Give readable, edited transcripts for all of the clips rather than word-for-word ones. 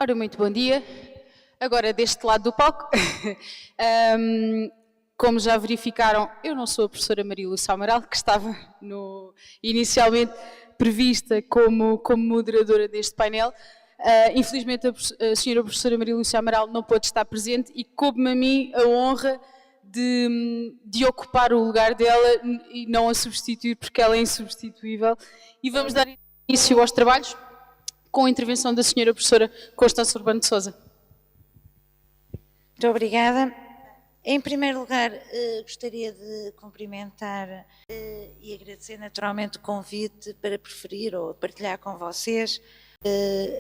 Ora, muito bom dia. Agora, deste lado do palco, como já verificaram, eu não sou a professora Maria Lúcia Amaral, que estava inicialmente prevista como moderadora deste painel. Infelizmente, a senhora professora Maria Lúcia Amaral não pôde estar presente e coube-me a mim a honra de ocupar o lugar dela e não a substituir, porque ela é insubstituível. E vamos dar início aos trabalhos com a intervenção da senhora professora Constança Urbano de Sousa. Muito obrigada. Em primeiro lugar, gostaria de cumprimentar e agradecer naturalmente o convite para preferir ou partilhar com vocês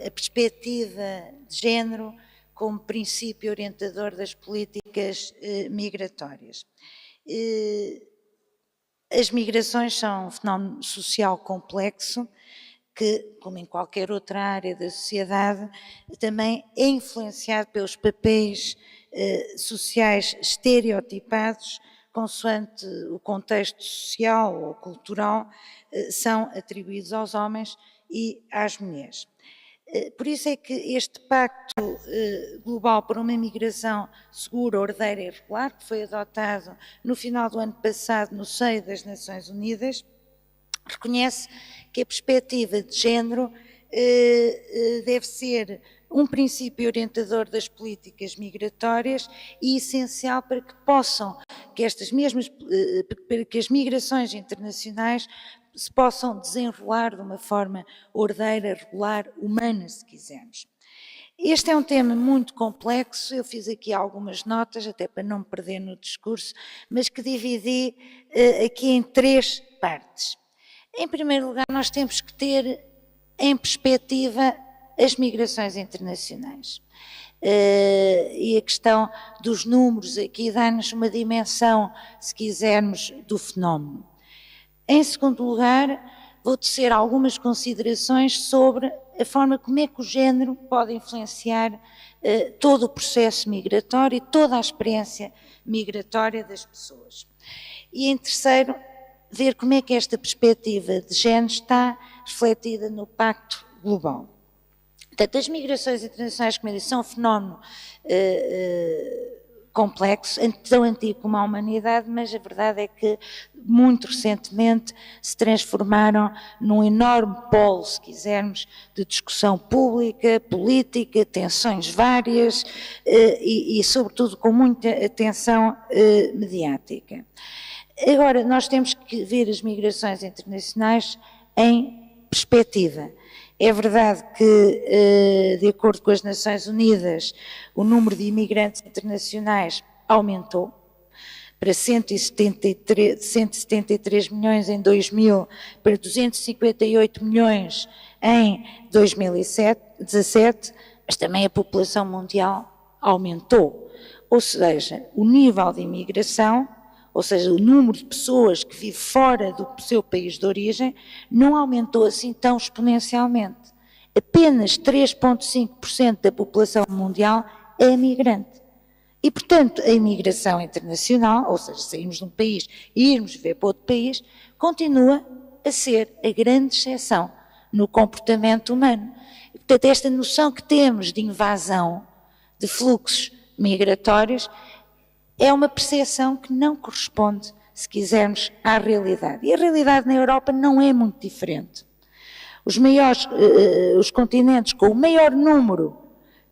a perspectiva de género como princípio orientador das políticas migratórias. As migrações são um fenómeno social complexo que, como em qualquer outra área da sociedade, também é influenciado pelos papéis sociais estereotipados, consoante o contexto social ou cultural, são atribuídos aos homens e às mulheres. Por isso é que este Pacto Global para uma Migração Segura, Ordeira e Regular, que foi adotado no final do ano passado no seio das Nações Unidas, reconhece que a perspectiva de género deve ser um princípio orientador das políticas migratórias e essencial para que as migrações internacionais se possam desenrolar de uma forma ordeira, regular, humana, se quisermos. Este é um tema muito complexo, eu fiz aqui algumas notas, até para não me perder no discurso, mas que dividi aqui em 3 partes. Em primeiro lugar, nós temos que ter em perspectiva as migrações internacionais. E a questão dos números aqui dá-nos uma dimensão, se quisermos, do fenómeno. Em segundo lugar, vou tecer algumas considerações sobre a forma como é que o género pode influenciar todo o processo migratório e toda a experiência migratória das pessoas. E em terceiro, ver como é que esta perspectiva de género está refletida no Pacto Global. Portanto, as migrações internacionais, como eu disse, são um fenómeno complexo, tão antigo como a humanidade, mas a verdade é que muito recentemente se transformaram num enorme polo, se quisermos, de discussão pública, política, tensões várias e sobretudo com muita atenção mediática. Agora, nós temos que ver as migrações internacionais em perspectiva. É verdade que, de acordo com as Nações Unidas, o número de imigrantes internacionais aumentou para 173 milhões em 2000, para 258 milhões em 2017, mas também a população mundial aumentou. Ou seja, o nível de imigração, ou seja, o número de pessoas que vivem fora do seu país de origem, não aumentou assim tão exponencialmente. Apenas 3,5% da população mundial é imigrante. E, portanto, a imigração internacional, ou seja, sairmos de um país e irmos viver para outro país, continua a ser a grande exceção no comportamento humano. E, portanto, esta noção que temos de invasão, de fluxos migratórios, é uma percepção que não corresponde, se quisermos, à realidade. E a realidade na Europa não é muito diferente. Os continentes com o maior número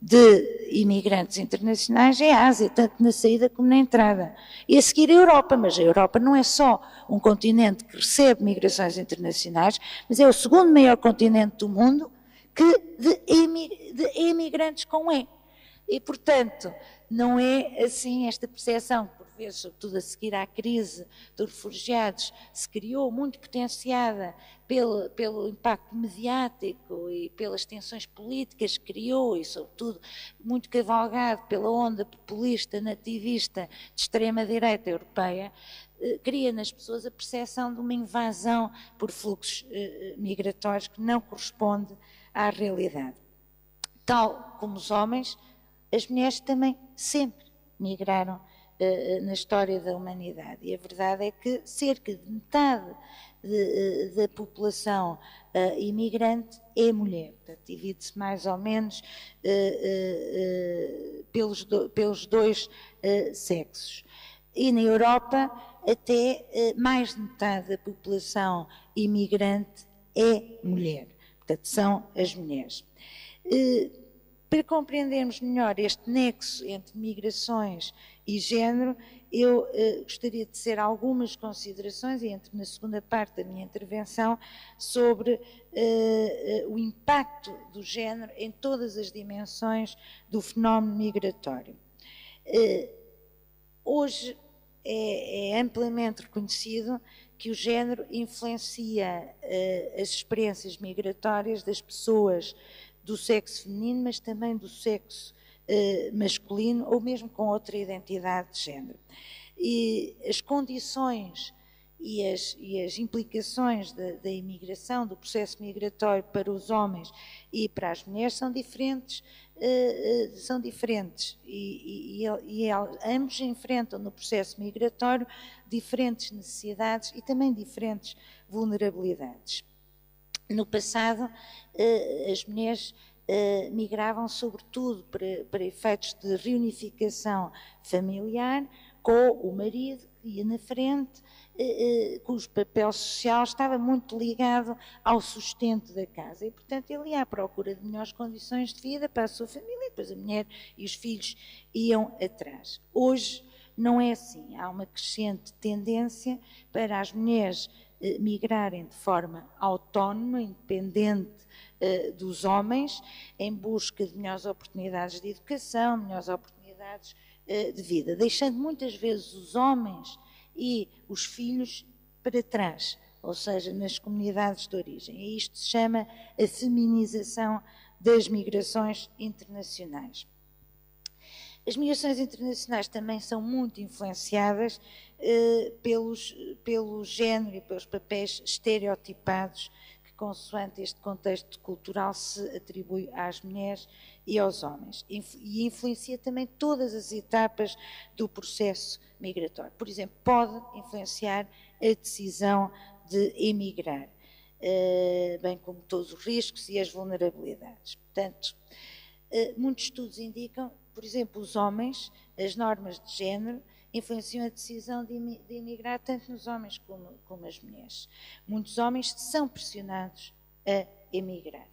de imigrantes internacionais é a Ásia, tanto na saída como na entrada. E a seguir a Europa, mas a Europa não é só um continente que recebe migrações internacionais, mas é o segundo maior continente do mundo de imigrantes com E. E, portanto, não é assim esta percepção, por vezes, sobretudo a seguir à crise dos refugiados, se criou muito potenciada pelo impacto mediático e pelas tensões políticas que criou e, sobretudo, muito cavalgado pela onda populista, nativista de extrema-direita europeia, cria nas pessoas a percepção de uma invasão por fluxos migratórios que não corresponde à realidade. Tal como os homens, as mulheres também sempre migraram na história da humanidade. E a verdade é que cerca de metade da população imigrante é mulher. Portanto, divide-se mais ou menos pelos dois sexos. E na Europa, até mais de metade da população imigrante é mulher. Portanto, são as mulheres. Para compreendermos melhor este nexo entre migrações e género, eu gostaria de dizer algumas considerações, e entro na segunda parte da minha intervenção, sobre o impacto do género em todas as dimensões do fenómeno migratório. Hoje é amplamente reconhecido que o género influencia as experiências migratórias das pessoas do sexo feminino, mas também do sexo masculino, ou mesmo com outra identidade de género. E as condições e as implicações da imigração, do processo migratório para os homens e para as mulheres são diferentes, e ambos enfrentam no processo migratório diferentes necessidades e também diferentes vulnerabilidades. No passado, as mulheres migravam sobretudo para efeitos de reunificação familiar, com o marido que ia na frente, cujo papel social estava muito ligado ao sustento da casa. E, portanto, ele ia à procura de melhores condições de vida para a sua família, e depois a mulher e os filhos iam atrás. Hoje não é assim. Há uma crescente tendência para as mulheres migrarem de forma autónoma, independente dos homens, em busca de melhores oportunidades de educação, melhores oportunidades de vida, deixando muitas vezes os homens e os filhos para trás, ou seja, nas comunidades de origem. E isto se chama a feminização das migrações internacionais. As migrações internacionais também são muito influenciadas pelo género e pelos papéis estereotipados que, consoante este contexto cultural, se atribui às mulheres e aos homens. E influencia também todas as etapas do processo migratório. Por exemplo, pode influenciar a decisão de emigrar, bem como todos os riscos e as vulnerabilidades. Portanto, muitos estudos indicam, por exemplo, os homens, as normas de género, influenciam a decisão de emigrar tanto nos homens como as mulheres. Muitos homens são pressionados a emigrar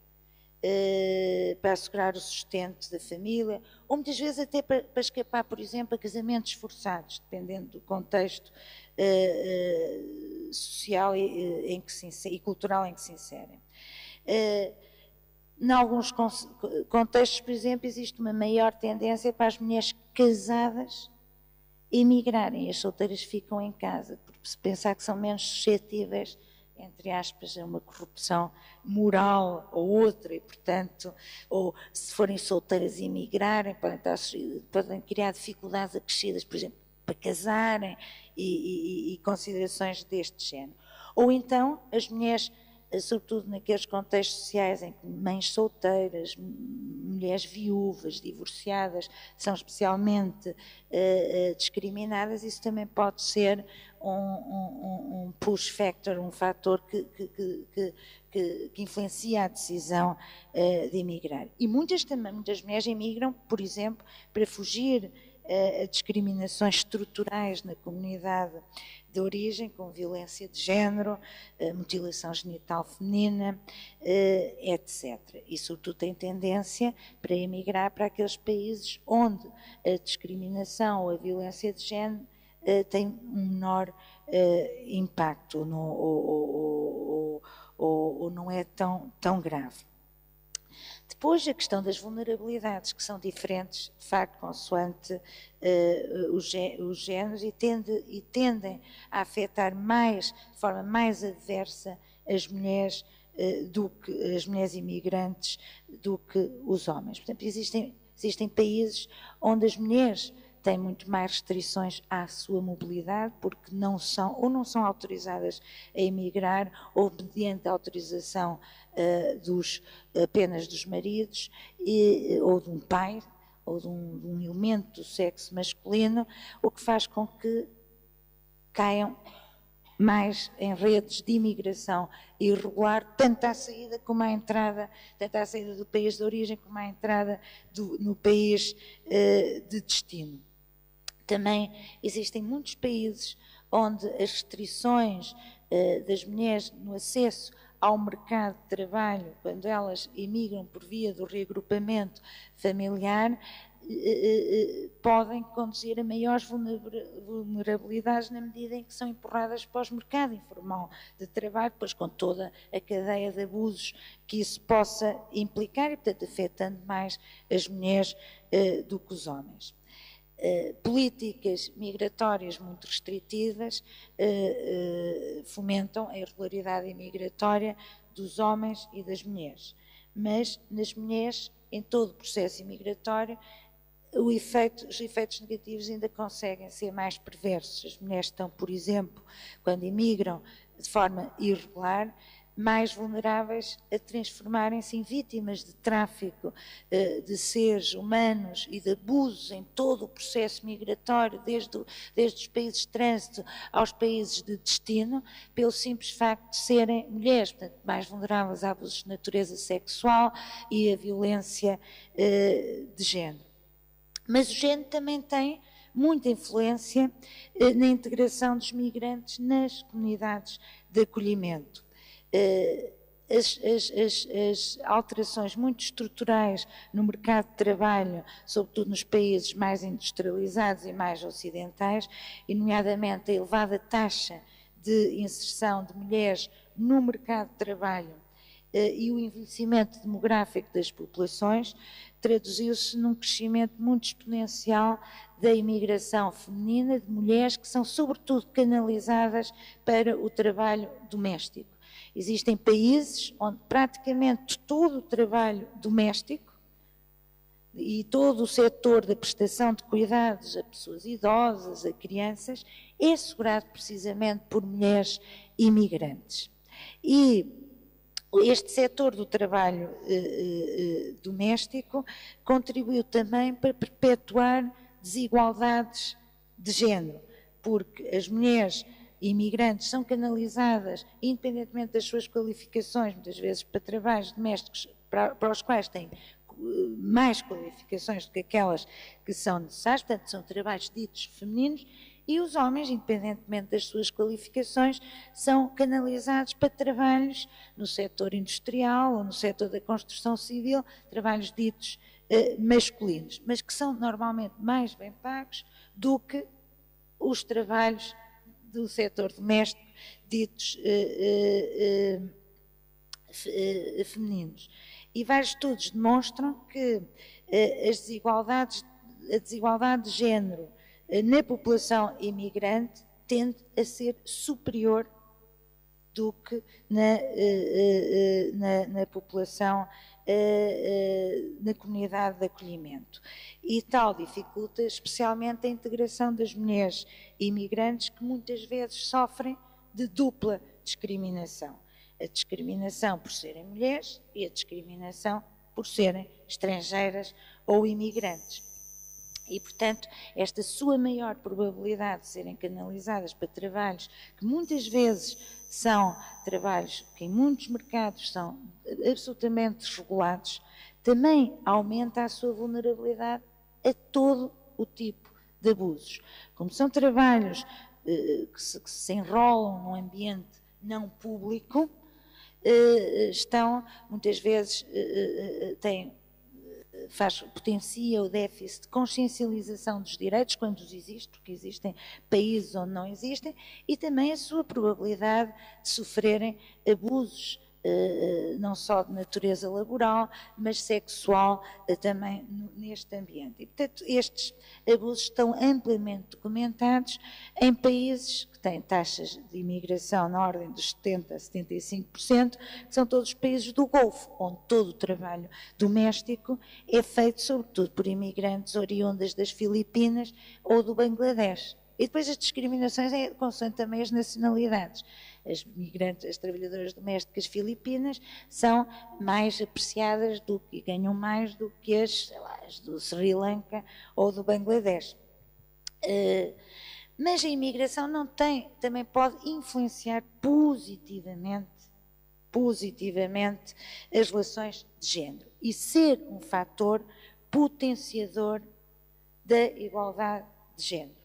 para assegurar o sustento da família, ou muitas vezes até para escapar, por exemplo, a casamentos forçados, dependendo do contexto social e cultural em que se inserem. Em alguns contextos, por exemplo, existe uma maior tendência para as mulheres casadas emigrarem e as solteiras ficam em casa, porque se pensar que são menos suscetíveis, entre aspas, a uma corrupção moral ou outra, e portanto, ou se forem solteiras e emigrarem, podem criar dificuldades acrescidas, por exemplo, para casarem e considerações deste género. Ou então, as mulheres, sobretudo naqueles contextos sociais em que mães solteiras, mulheres viúvas, divorciadas, são especialmente discriminadas, isso também pode ser um push factor, um fator que influencia a decisão de emigrar. E muitas mulheres emigram, por exemplo, para fugir a discriminações estruturais na comunidade de origem, com violência de género, mutilação genital feminina, etc. E, sobretudo, tem tendência para emigrar para aqueles países onde a discriminação ou a violência de género tem um menor impacto ou não é tão grave. Depois, a questão das vulnerabilidades, que são diferentes, de facto, consoante os géneros e tendem a afetar de forma mais adversa as mulheres imigrantes do que os homens. Portanto, existem países onde as mulheres têm muito mais restrições à sua mobilidade, porque não são autorizadas a emigrar, ou mediante a autorização apenas dos maridos, ou de um pai, ou de um elemento do sexo masculino, o que faz com que caiam mais em redes de imigração irregular, tanto à saída como à entrada, tanto à saída do país de origem como à entrada no país de destino. Também existem muitos países onde as restrições das mulheres no acesso ao mercado de trabalho, quando elas emigram por via do reagrupamento familiar, podem conduzir a maiores vulnerabilidades na medida em que são empurradas para o mercado informal de trabalho, depois com toda a cadeia de abusos que isso possa implicar e, portanto, afetando mais as mulheres do que os homens. Políticas migratórias muito restritivas fomentam a irregularidade imigratória dos homens e das mulheres. Mas nas mulheres, em todo o processo imigratório, os efeitos negativos ainda conseguem ser mais perversos. As mulheres estão, por exemplo, quando imigram de forma irregular, mais vulneráveis a transformarem-se em vítimas de tráfico de seres humanos e de abusos em todo o processo migratório, desde os países de trânsito aos países de destino, pelo simples facto de serem mulheres, portanto, mais vulneráveis a abusos de natureza sexual e a violência de género. Mas o género também tem muita influência na integração dos migrantes nas comunidades de acolhimento. As alterações muito estruturais no mercado de trabalho, sobretudo nos países mais industrializados e mais ocidentais, e nomeadamente a elevada taxa de inserção de mulheres no mercado de trabalho e o envelhecimento demográfico das populações, traduziu-se num crescimento muito exponencial da imigração feminina de mulheres que são sobretudo canalizadas para o trabalho doméstico. Existem países onde praticamente todo o trabalho doméstico e todo o setor da prestação de cuidados a pessoas idosas, a crianças, é assegurado precisamente por mulheres imigrantes. E este setor do trabalho doméstico contribuiu também para perpetuar desigualdades de género, porque as mulheres imigrantes são canalizadas, independentemente das suas qualificações, muitas vezes para trabalhos domésticos para os quais têm mais qualificações do que aquelas que são necessárias, portanto são trabalhos ditos femininos, e os homens, independentemente das suas qualificações, são canalizados para trabalhos no setor industrial ou no setor da construção civil, trabalhos ditos masculinos, mas que são normalmente mais bem pagos do que os trabalhos do setor doméstico ditos femininos. E vários estudos demonstram que a desigualdade de género na população imigrante tende a ser superior do que na população, na comunidade de acolhimento. E tal dificulta especialmente a integração das mulheres imigrantes, que muitas vezes sofrem de dupla discriminação. A discriminação por serem mulheres e a discriminação por serem estrangeiras ou imigrantes. E, portanto, esta sua maior probabilidade de serem canalizadas para trabalhos que muitas vezes são trabalhos que em muitos mercados são absolutamente desregulados, também aumenta a sua vulnerabilidade a todo o tipo de abusos. Como são trabalhos que se enrolam num ambiente não público, estão, muitas vezes, potencia o déficit de consciencialização dos direitos, quando os existe, porque existem países onde não existem, e também a sua probabilidade de sofrerem abusos, não só de natureza laboral, mas sexual também neste ambiente. E, portanto, estes abusos estão amplamente documentados em países que têm taxas de imigração na ordem dos 70% a 75%, que são todos os países do Golfo, onde todo o trabalho doméstico é feito sobretudo por imigrantes oriundas das Filipinas ou do Bangladesh. E depois as discriminações consoante também as nacionalidades. As migrantes, as trabalhadoras domésticas filipinas são mais apreciadas e ganham mais do que as do Sri Lanka ou do Bangladesh. Mas a imigração também pode influenciar positivamente as relações de género e ser um fator potenciador da igualdade de género.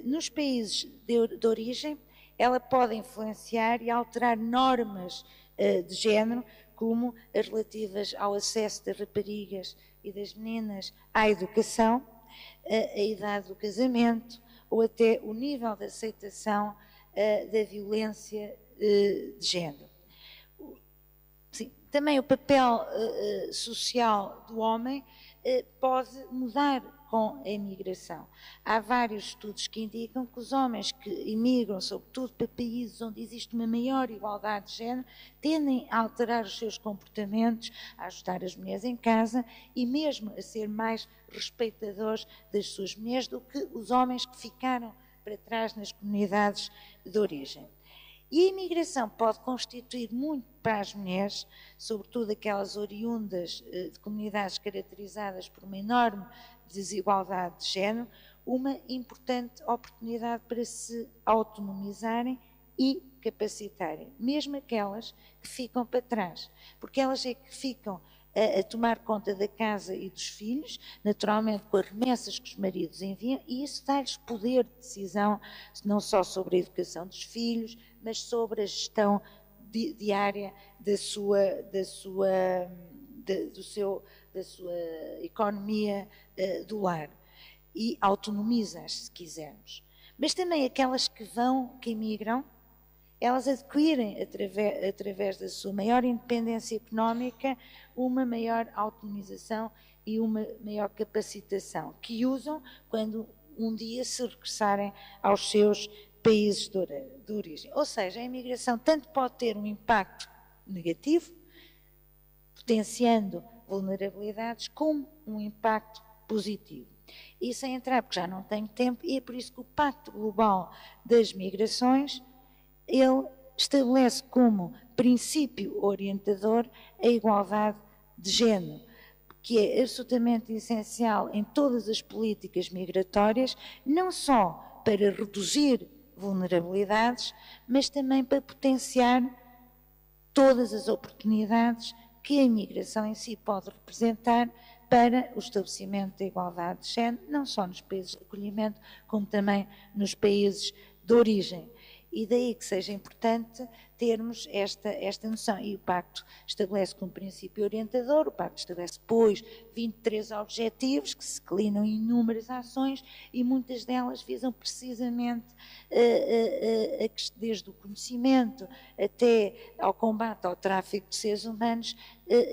Nos países de origem, ela pode influenciar e alterar normas de género, como as relativas ao acesso das raparigas e das meninas à educação, a idade do casamento ou até o nível de aceitação da violência de género. Sim, também o papel social do homem pode mudar com a imigração. Há vários estudos que indicam que os homens que imigram, sobretudo para países onde existe uma maior igualdade de género, tendem a alterar os seus comportamentos, a ajudar as mulheres em casa e mesmo a ser mais respeitadores das suas mulheres do que os homens que ficaram para trás nas comunidades de origem. E a imigração pode constituir muito para as mulheres, sobretudo aquelas oriundas de comunidades caracterizadas por uma enorme desigualdade de género, uma importante oportunidade para se autonomizarem e capacitarem, mesmo aquelas que ficam para trás, porque elas é que ficam a tomar conta da casa e dos filhos, naturalmente com as remessas que os maridos enviam, e isso dá-lhes poder de decisão, não só sobre a educação dos filhos, mas sobre a gestão diária da sua economia do lar, e autonomiza-as, se quisermos. Mas também aquelas que emigram, elas adquirem, através da sua maior independência económica, uma maior autonomização e uma maior capacitação, que usam quando um dia se regressarem aos seus países de origem. Ou seja, a imigração tanto pode ter um impacto negativo, potenciando vulnerabilidades, como um impacto positivo. E sem entrar, porque já não tenho tempo, e é por isso que o Pacto Global das Migrações, ele estabelece como princípio orientador a igualdade de género, que é absolutamente essencial em todas as políticas migratórias, não só para reduzir vulnerabilidades, mas também para potenciar todas as oportunidades que a imigração em si pode representar para o estabelecimento da igualdade de género, não só nos países de acolhimento, como também nos países de origem. E daí que seja importante termos esta noção. E o Pacto estabelece como princípio orientador, o Pacto estabelece depois 23 objetivos que se declinam em inúmeras ações e muitas delas visam precisamente, desde o conhecimento até ao combate ao tráfico de seres humanos,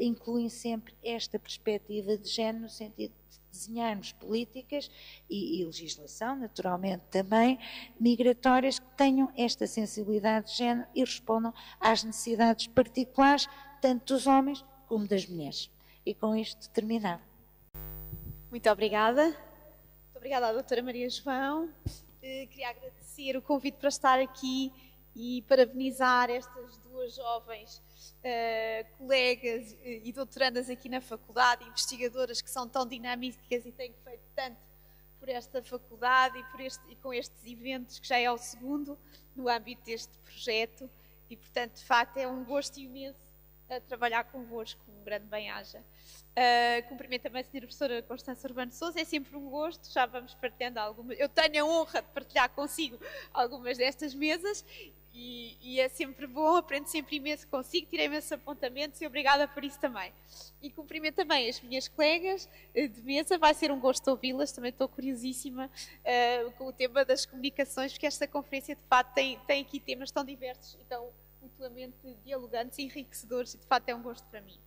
incluem sempre esta perspectiva de género no sentido de desenharmos políticas e legislação, naturalmente também, migratórias que tenham esta sensibilidade de género e respondam às necessidades particulares, tanto dos homens como das mulheres. E com isto terminamos. Muito obrigada. Muito obrigada à doutora Maria João. Queria agradecer o convite para estar aqui e parabenizar estas duas jovens colegas e doutorandas aqui na faculdade, investigadoras que são tão dinâmicas e têm feito tanto por esta faculdade e com estes eventos, que já é o segundo no âmbito deste projeto, e portanto, de facto, é um gosto imenso trabalhar convosco, um grande bem-aja. Cumprimento também a senhora professora Constança Urbano Sousa, é sempre um gosto, já vamos partilhando algumas, eu tenho a honra de partilhar consigo algumas destas mesas, e é sempre bom, aprendo sempre imenso consigo, tirei imensos apontamentos e obrigada por isso também. E cumprimento também as minhas colegas de mesa, vai ser um gosto ouvi-las, também estou curiosíssima com o tema das comunicações, porque esta conferência de facto tem aqui temas tão diversos e tão mutuamente dialogantes e enriquecedores, e de facto é um gosto para mim.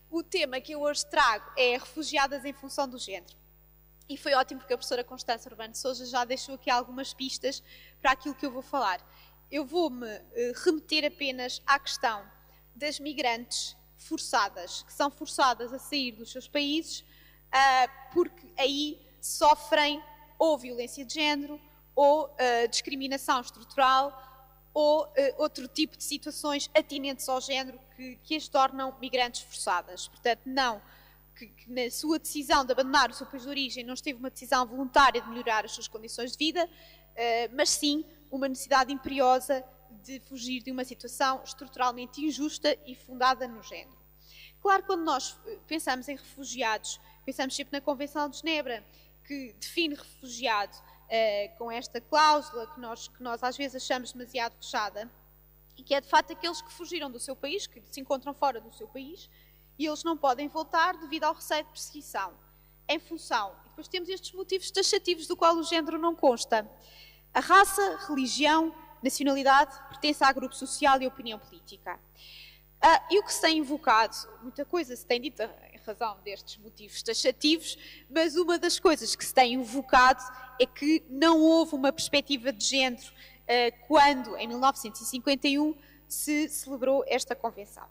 O tema que eu hoje trago é refugiadas em função do género. E foi ótimo porque a professora Constança Urbano Sousa já deixou aqui algumas pistas para aquilo que eu vou falar. Eu vou-me remeter apenas à questão das migrantes forçadas, que são forçadas a sair dos seus países porque aí sofrem ou violência de género, ou discriminação estrutural, ou outro tipo de situações atinentes ao género que as tornam migrantes forçadas. Portanto, não que na sua decisão de abandonar o seu país de origem não esteve uma decisão voluntária de melhorar as suas condições de vida, mas sim uma necessidade imperiosa de fugir de uma situação estruturalmente injusta e fundada no género. Claro, quando nós pensamos em refugiados, pensamos sempre na Convenção de Genebra, que define refugiado com esta cláusula que nós às vezes achamos demasiado fechada, e que é de facto aqueles que fugiram do seu país, que se encontram fora do seu país, e eles não podem voltar devido ao receio de perseguição. Em função, e depois temos estes motivos taxativos do qual o género não consta. A raça, religião, nacionalidade, pertence a grupo social e opinião política. E o que se tem invocado, muita coisa se tem dito em razão destes motivos taxativos, mas uma das coisas que se tem invocado é que não houve uma perspectiva de género quando, em 1951, se celebrou esta convenção.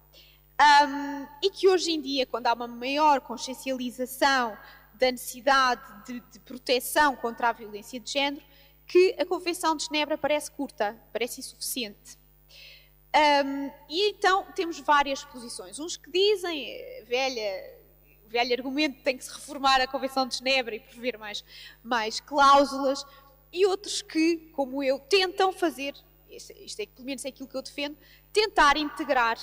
E que hoje em dia, quando há uma maior consciencialização da necessidade de proteção contra a violência de género, que a Convenção de Genebra parece curta, parece insuficiente. E então temos várias posições. Uns que dizem, o velho argumento, tem que se reformar a Convenção de Genebra e prever mais cláusulas, e outros que, como eu, tentam fazer, isto é pelo menos é aquilo que eu defendo, tentar integrar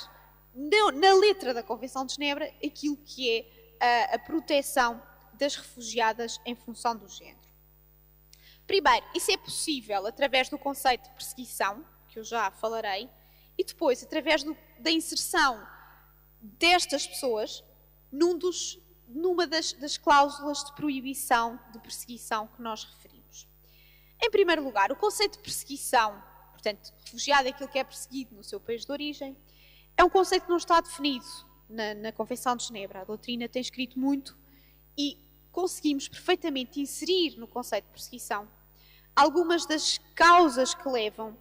na letra da Convenção de Genebra aquilo que é a proteção das refugiadas em função do género. Primeiro, isso é possível através do conceito de perseguição, que eu já falarei, e depois através da inserção destas pessoas numa das cláusulas de proibição de perseguição que nós referimos. Em primeiro lugar, o conceito de perseguição, portanto, refugiado é aquilo que é perseguido no seu país de origem, é um conceito que não está definido na Convenção de Genebra. A doutrina tem escrito muito e conseguimos perfeitamente inserir no conceito de perseguição algumas das causas que levam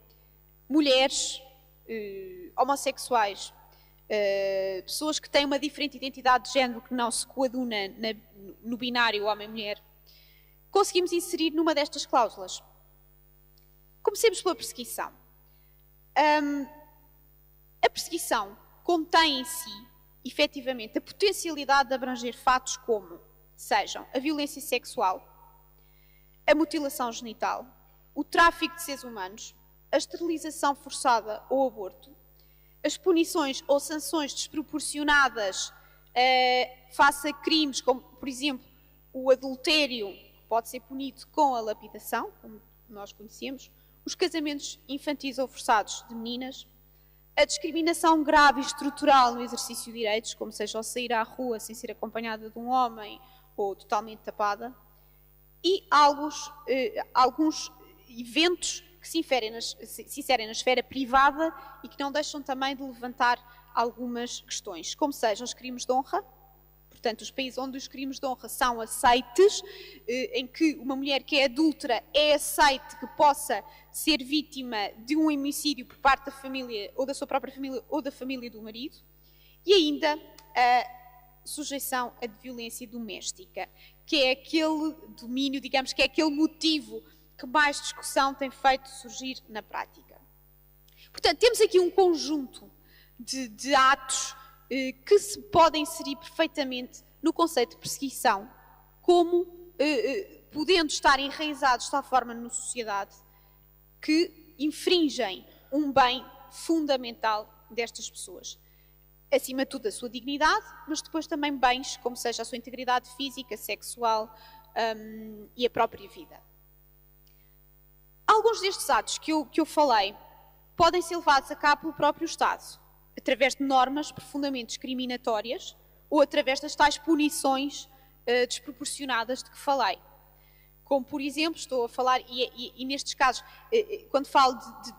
mulheres, homossexuais, pessoas que têm uma diferente identidade de género que não se coaduna no binário homem-mulher, conseguimos inserir numa destas cláusulas. Comecemos pela perseguição. A perseguição contém em si, efetivamente, a potencialidade de abranger fatos como sejam a violência sexual, a mutilação genital, o tráfico de seres humanos, a esterilização forçada ou aborto, as punições ou sanções desproporcionadas face a crimes como, por exemplo, o adultério, que pode ser punido com a lapidação, como nós conhecemos, os casamentos infantis ou forçados de meninas, a discriminação grave e estrutural no exercício de direitos, como seja ao sair à rua sem ser acompanhada de um homem ou totalmente tapada, e alguns eventos que se inserem na esfera privada e que não deixam também de levantar algumas questões, como sejam os crimes de honra. Portanto, os países onde os crimes de honra são aceites, em que uma mulher que é adúltera é aceite que possa ser vítima de um homicídio por parte da família, ou da sua própria família, ou da família do marido, e ainda a sujeição à violência doméstica, que é aquele domínio, digamos, que é aquele motivo que mais discussão tem feito surgir na prática. Portanto, temos aqui um conjunto de atos que se podem inserir perfeitamente no conceito de perseguição, como podendo estar enraizados de tal forma na sociedade que infringem um bem fundamental destas pessoas. Acima de tudo a sua dignidade, mas depois também bens, como seja a sua integridade física, sexual e a própria vida. Alguns destes atos que eu falei podem ser levados a cabo pelo próprio Estado, através de normas profundamente discriminatórias ou através das tais punições desproporcionadas de que falei. Como, por exemplo, estou a falar, e nestes casos, quando falo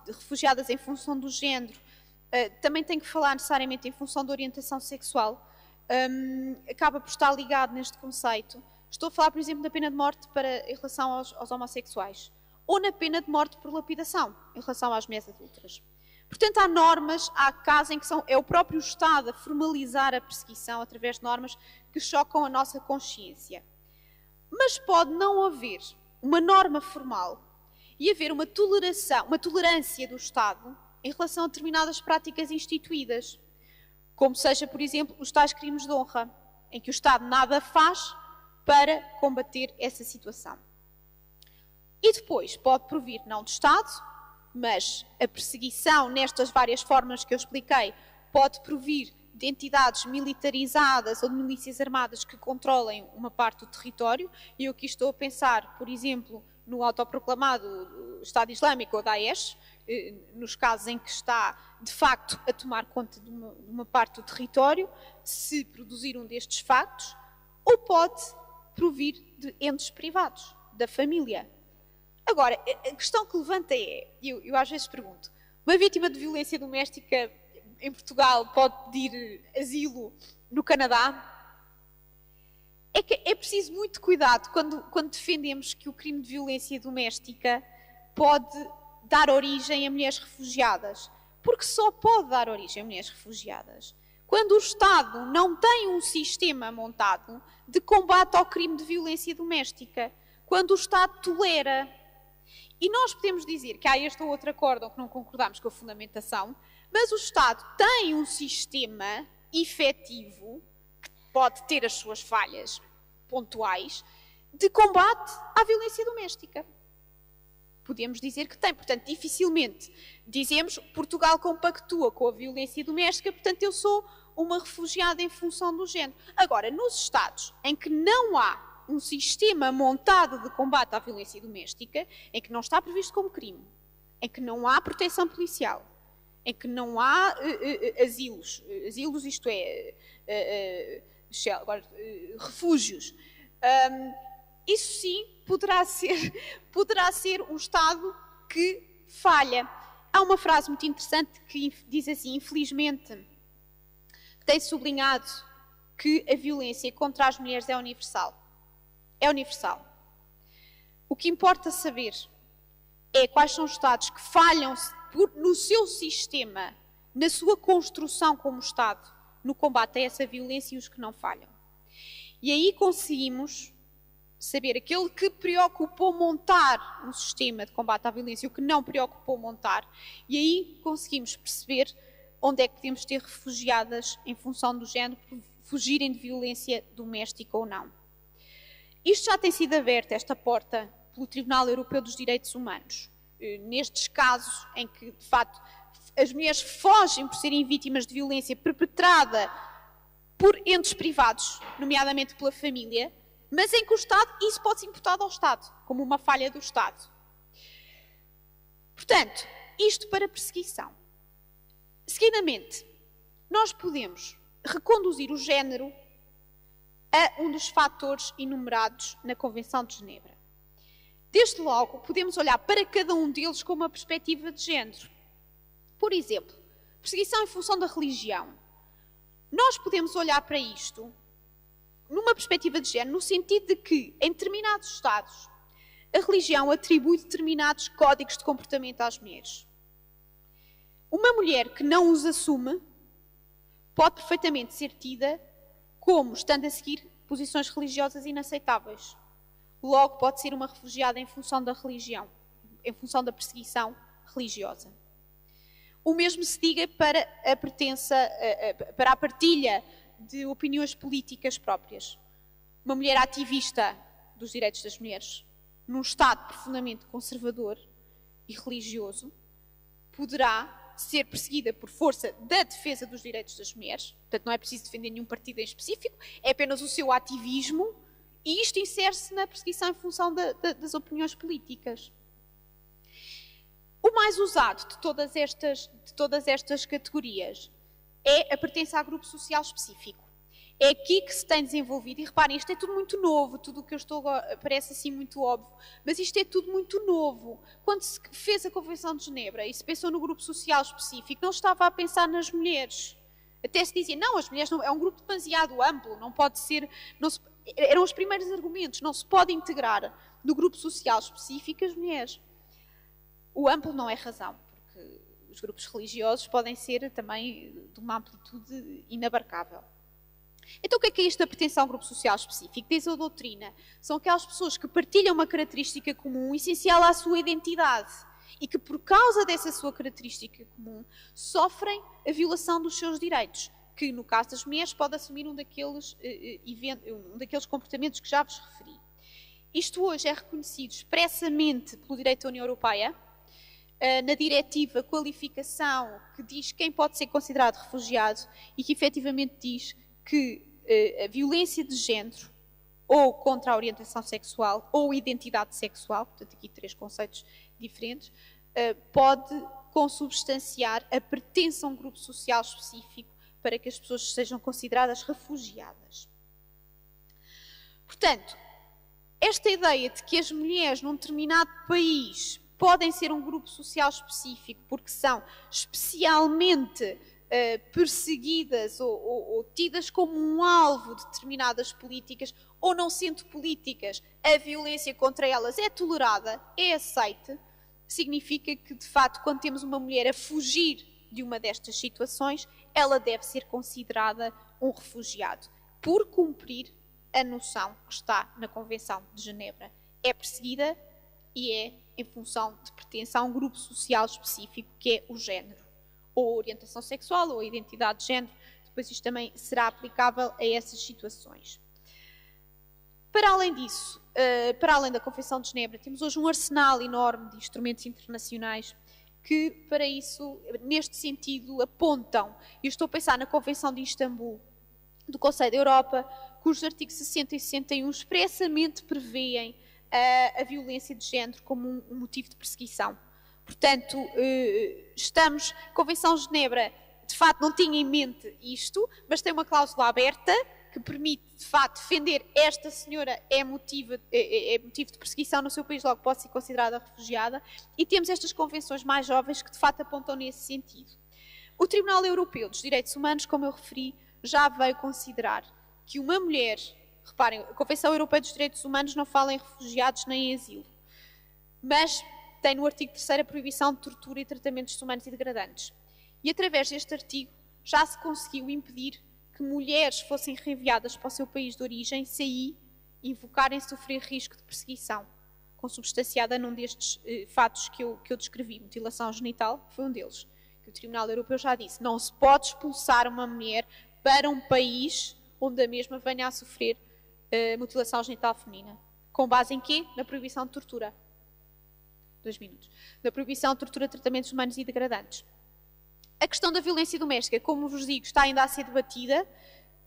de refugiadas em função do género, também tenho que falar necessariamente em função da orientação sexual, acaba por estar ligado neste conceito. Estou a falar, por exemplo, da pena de morte em relação aos homossexuais, ou na pena de morte por lapidação, em relação às mulheres adúlteras. Portanto, há normas, há casos em que é o próprio Estado a formalizar a perseguição através de normas que chocam a nossa consciência. Mas pode não haver uma norma formal e haver uma tolerância do Estado em relação a determinadas práticas instituídas, como seja, por exemplo, os tais crimes de honra, em que o Estado nada faz para combater essa situação. E depois pode provir não de Estado, mas a perseguição nestas várias formas que eu expliquei pode provir de entidades militarizadas ou de milícias armadas que controlem uma parte do território. E eu aqui estou a pensar, por exemplo, no autoproclamado Estado Islâmico ou Daesh, nos casos em que está, de facto, a tomar conta de uma parte do território, se produzir um destes factos, ou pode provir de entes privados, da família. Agora, a questão que levanta é, eu às vezes pergunto, uma vítima de violência doméstica em Portugal pode pedir asilo no Canadá? É que é preciso muito cuidado quando defendemos que o crime de violência doméstica pode dar origem a mulheres refugiadas. Porque só pode dar origem a mulheres refugiadas quando o Estado não tem um sistema montado de combate ao crime de violência doméstica. Quando o Estado tolera. E nós podemos dizer que há este ou outro acórdão que não concordamos com a fundamentação, mas o Estado tem um sistema efetivo, que pode ter as suas falhas pontuais, de combate à violência doméstica. Podemos dizer que tem, portanto, dificilmente dizemos Portugal compactua com a violência doméstica, portanto eu sou uma refugiada em função do género. Agora, nos Estados em que não há um sistema montado de combate à violência doméstica, em que não está previsto como crime, em que não há proteção policial, em que não há asilos, isto é, refúgios, isso sim poderá ser um Estado que falha. Há uma frase muito interessante que diz assim, infelizmente, tem sublinhado que a violência contra as mulheres é universal. É universal. O que importa saber é quais são os Estados que falham no seu sistema, na sua construção como Estado, no combate a essa violência e os que não falham. E aí conseguimos saber aquele que preocupou montar um sistema de combate à violência e o que não preocupou montar. E aí conseguimos perceber onde é que podemos ter refugiadas em função do género, por fugirem de violência doméstica ou não. Isto já tem sido aberto, esta porta, pelo Tribunal Europeu dos Direitos Humanos. Nestes casos em que, de facto, as mulheres fogem por serem vítimas de violência perpetrada por entes privados, nomeadamente pela família, mas em que o Estado, isso pode ser imputado ao Estado, como uma falha do Estado. Portanto, isto para perseguição. Seguidamente, nós podemos reconduzir o género a um dos fatores enumerados na Convenção de Genebra. Desde logo, podemos olhar para cada um deles com uma perspectiva de género. Por exemplo, perseguição em função da religião. Nós podemos olhar para isto numa perspectiva de género, no sentido de que, em determinados Estados, a religião atribui determinados códigos de comportamento às mulheres. Uma mulher que não os assume pode perfeitamente ser tida como estando a seguir posições religiosas inaceitáveis. Logo, pode ser uma refugiada em função da religião, em função da perseguição religiosa. O mesmo se diga para a pertença, para a partilha de opiniões políticas próprias. Uma mulher ativista dos direitos das mulheres, num Estado profundamente conservador e religioso, poderá ser perseguida por força da defesa dos direitos das mulheres. Portanto, não é preciso defender nenhum partido em específico, é apenas o seu ativismo, e isto insere-se na perseguição em função das opiniões políticas. O mais usado de todas estas categorias é a pertença a grupo social específico. É aqui que se tem desenvolvido, e reparem, isto é tudo muito novo, tudo o que eu estou agora parece assim muito óbvio, mas isto é tudo muito novo. Quando se fez a Convenção de Genebra e se pensou no grupo social específico, não estava a pensar nas mulheres. Até se dizia, não, as mulheres não, é um grupo demasiado amplo, não pode ser... eram os primeiros argumentos, não se pode integrar no grupo social específico as mulheres. O amplo não é razão, porque os grupos religiosos podem ser também de uma amplitude inabarcável. Então o que é isto da pertença a um grupo social específico? Diz a doutrina, são aquelas pessoas que partilham uma característica comum essencial à sua identidade e que por causa dessa sua característica comum sofrem a violação dos seus direitos, que no caso das mulheres pode assumir um daqueles comportamentos que já vos referi. Isto hoje é reconhecido expressamente pelo direito da União Europeia, na diretiva Qualificação, que diz quem pode ser considerado refugiado e que efetivamente diz que a violência de género ou contra a orientação sexual ou identidade sexual, portanto aqui 3 conceitos diferentes, pode consubstanciar a pertença a um grupo social específico para que as pessoas sejam consideradas refugiadas. Portanto, esta ideia de que as mulheres num determinado país podem ser um grupo social específico porque são especialmente perseguidas ou tidas como um alvo de determinadas políticas, ou não sendo políticas, a violência contra elas é tolerada, é aceite, significa que, de facto, quando temos uma mulher a fugir de uma destas situações, ela deve ser considerada um refugiado, por cumprir a noção que está na Convenção de Genebra. É perseguida e é em função de pertença a um grupo social específico, que é o género, ou a orientação sexual, ou a identidade de género. Depois isto também será aplicável a essas situações. Para além disso, para além da Convenção de Genebra, temos hoje um arsenal enorme de instrumentos internacionais que, para isso, neste sentido, apontam. Eu estou a pensar na Convenção de Istambul, do Conselho da Europa, cujos artigos 60 e 61 expressamente prevêem a violência de género como um motivo de perseguição. Portanto, a Convenção de Genebra, de facto, não tinha em mente isto, mas tem uma cláusula aberta que permite, de facto, defender esta senhora é motivo de perseguição no seu país, logo pode ser considerada refugiada, e temos estas convenções mais jovens que, de facto, apontam nesse sentido. O Tribunal Europeu dos Direitos Humanos, como eu referi, já veio considerar que uma mulher, reparem, a Convenção Europeia dos Direitos Humanos não fala em refugiados nem em asilo, mas tem no artigo 3º a proibição de tortura e tratamentos desumanos e degradantes. E através deste artigo já se conseguiu impedir que mulheres fossem reenviadas para o seu país de origem se aí invocarem sofrer risco de perseguição, consubstanciada num destes fatos que eu descrevi, mutilação genital, foi um deles. Que o Tribunal Europeu já disse, não se pode expulsar uma mulher para um país onde a mesma venha a sofrer mutilação genital feminina. Com base em quê? Na proibição de tortura. 2 minutos. Na proibição de tortura, tratamentos humanos e degradantes. A questão da violência doméstica, como vos digo, está ainda a ser debatida.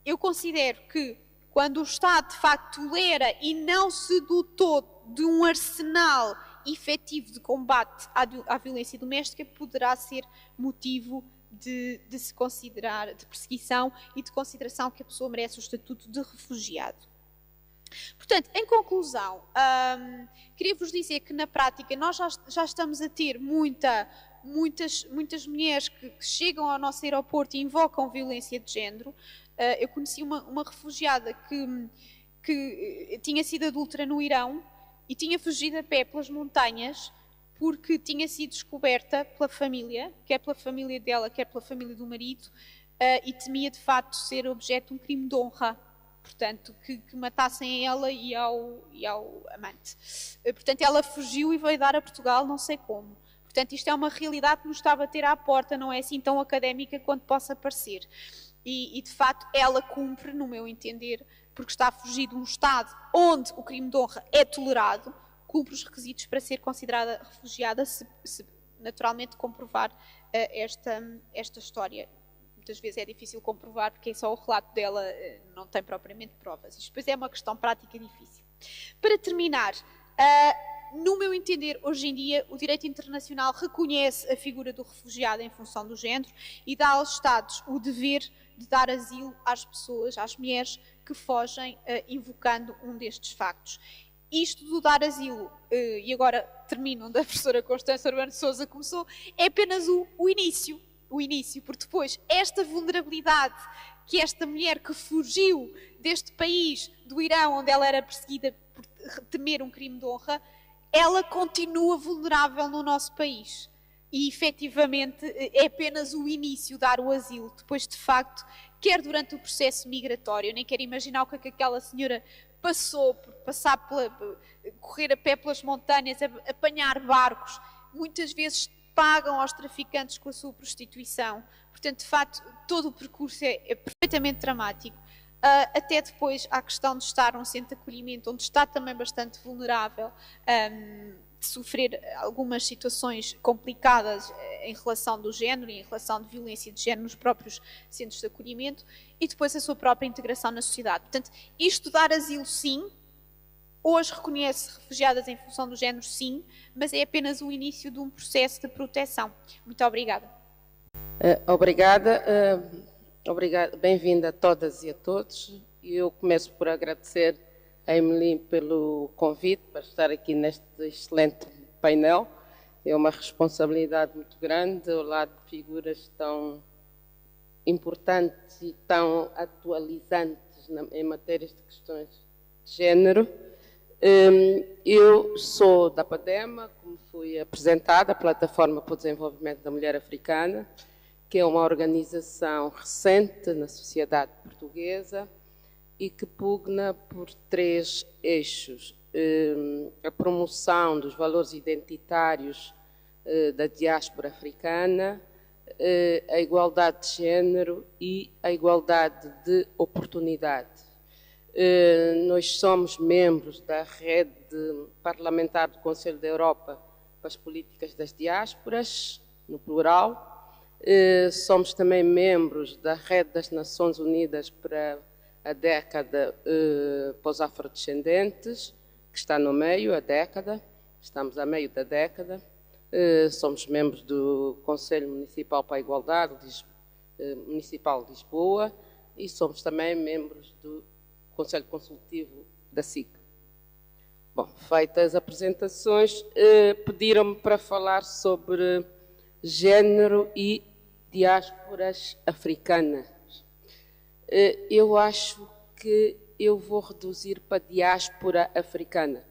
Eu considero que quando o Estado, de facto, tolera e não se dotou de um arsenal efetivo de combate à violência doméstica, poderá ser motivo de se considerar de perseguição e de consideração que a pessoa merece o estatuto de refugiado. Portanto, em conclusão, queria-vos dizer que na prática nós já estamos a ter muitas mulheres que chegam ao nosso aeroporto e invocam violência de género. Eu conheci uma refugiada que tinha sido adúltera no Irão e tinha fugido a pé pelas montanhas porque tinha sido descoberta pela família, quer pela família dela, quer pela família do marido, e temia de facto ser objeto de um crime de honra. Portanto, que matassem a ela e ao amante. Portanto, ela fugiu e veio dar a Portugal, não sei como. Portanto, isto é uma realidade que nos está a bater à porta, não é assim tão académica quanto possa parecer. E de facto, ela cumpre, no meu entender, porque está a fugir de um Estado onde o crime de honra é tolerado, cumpre os requisitos para ser considerada refugiada, se naturalmente comprovar esta história. Muitas vezes é difícil comprovar porque é só o relato dela, não tem propriamente provas. Isto depois é uma questão prática difícil. Para terminar, no meu entender, hoje em dia, o direito internacional reconhece a figura do refugiado em função do género e dá aos Estados o dever de dar asilo às pessoas, às mulheres que fogem invocando um destes factos. Isto do dar asilo, e agora termino onde a professora Constança Urbano de Sousa começou, é apenas o início, porque depois esta vulnerabilidade que esta mulher que fugiu deste país, do Irão, onde ela era perseguida por temer um crime de honra, ela continua vulnerável no nosso país. E, efetivamente, é apenas o início dar o asilo. Depois, de facto, quer durante o processo migratório, nem quero imaginar o que aquela senhora passou, por correr a pé pelas montanhas, apanhar barcos, muitas vezes pagam aos traficantes com a sua prostituição. Portanto, de facto, todo o percurso é perfeitamente dramático. até depois à questão de estar num centro de acolhimento, onde está também bastante vulnerável, de sofrer algumas situações complicadas em relação do género e em relação de violência de género nos próprios centros de acolhimento, e depois a sua própria integração na sociedade. Portanto, isto dar asilo, sim. Hoje reconhece refugiadas em função do género, sim, mas é apenas o início de um processo de proteção. Muito obrigada. Obrigada. Bem-vinda a todas e a todos. Eu começo por agradecer a Emily pelo convite para estar aqui neste excelente painel. É uma responsabilidade muito grande ao lado de figuras tão importantes e tão atualizantes em matérias de questões de género. Eu sou da PADEMA, como fui apresentada, a Plataforma para o Desenvolvimento da Mulher Africana, que é uma organização recente na sociedade portuguesa e que pugna por 3 eixos: a promoção dos valores identitários da diáspora africana, a igualdade de género e a igualdade de oportunidade. Nós somos membros da rede parlamentar do Conselho da Europa para as políticas das diásporas, no plural. Somos também membros da rede das Nações Unidas para a década para os afrodescendentes, que está no meio, a década, estamos a meio da década. Somos membros do Conselho Municipal para a Igualdade Municipal de Lisboa e somos também membros do Conselho Consultivo da SIC. Bom, feitas as apresentações, pediram-me para falar sobre género e diásporas africanas. Eu acho que eu vou reduzir para diáspora africana,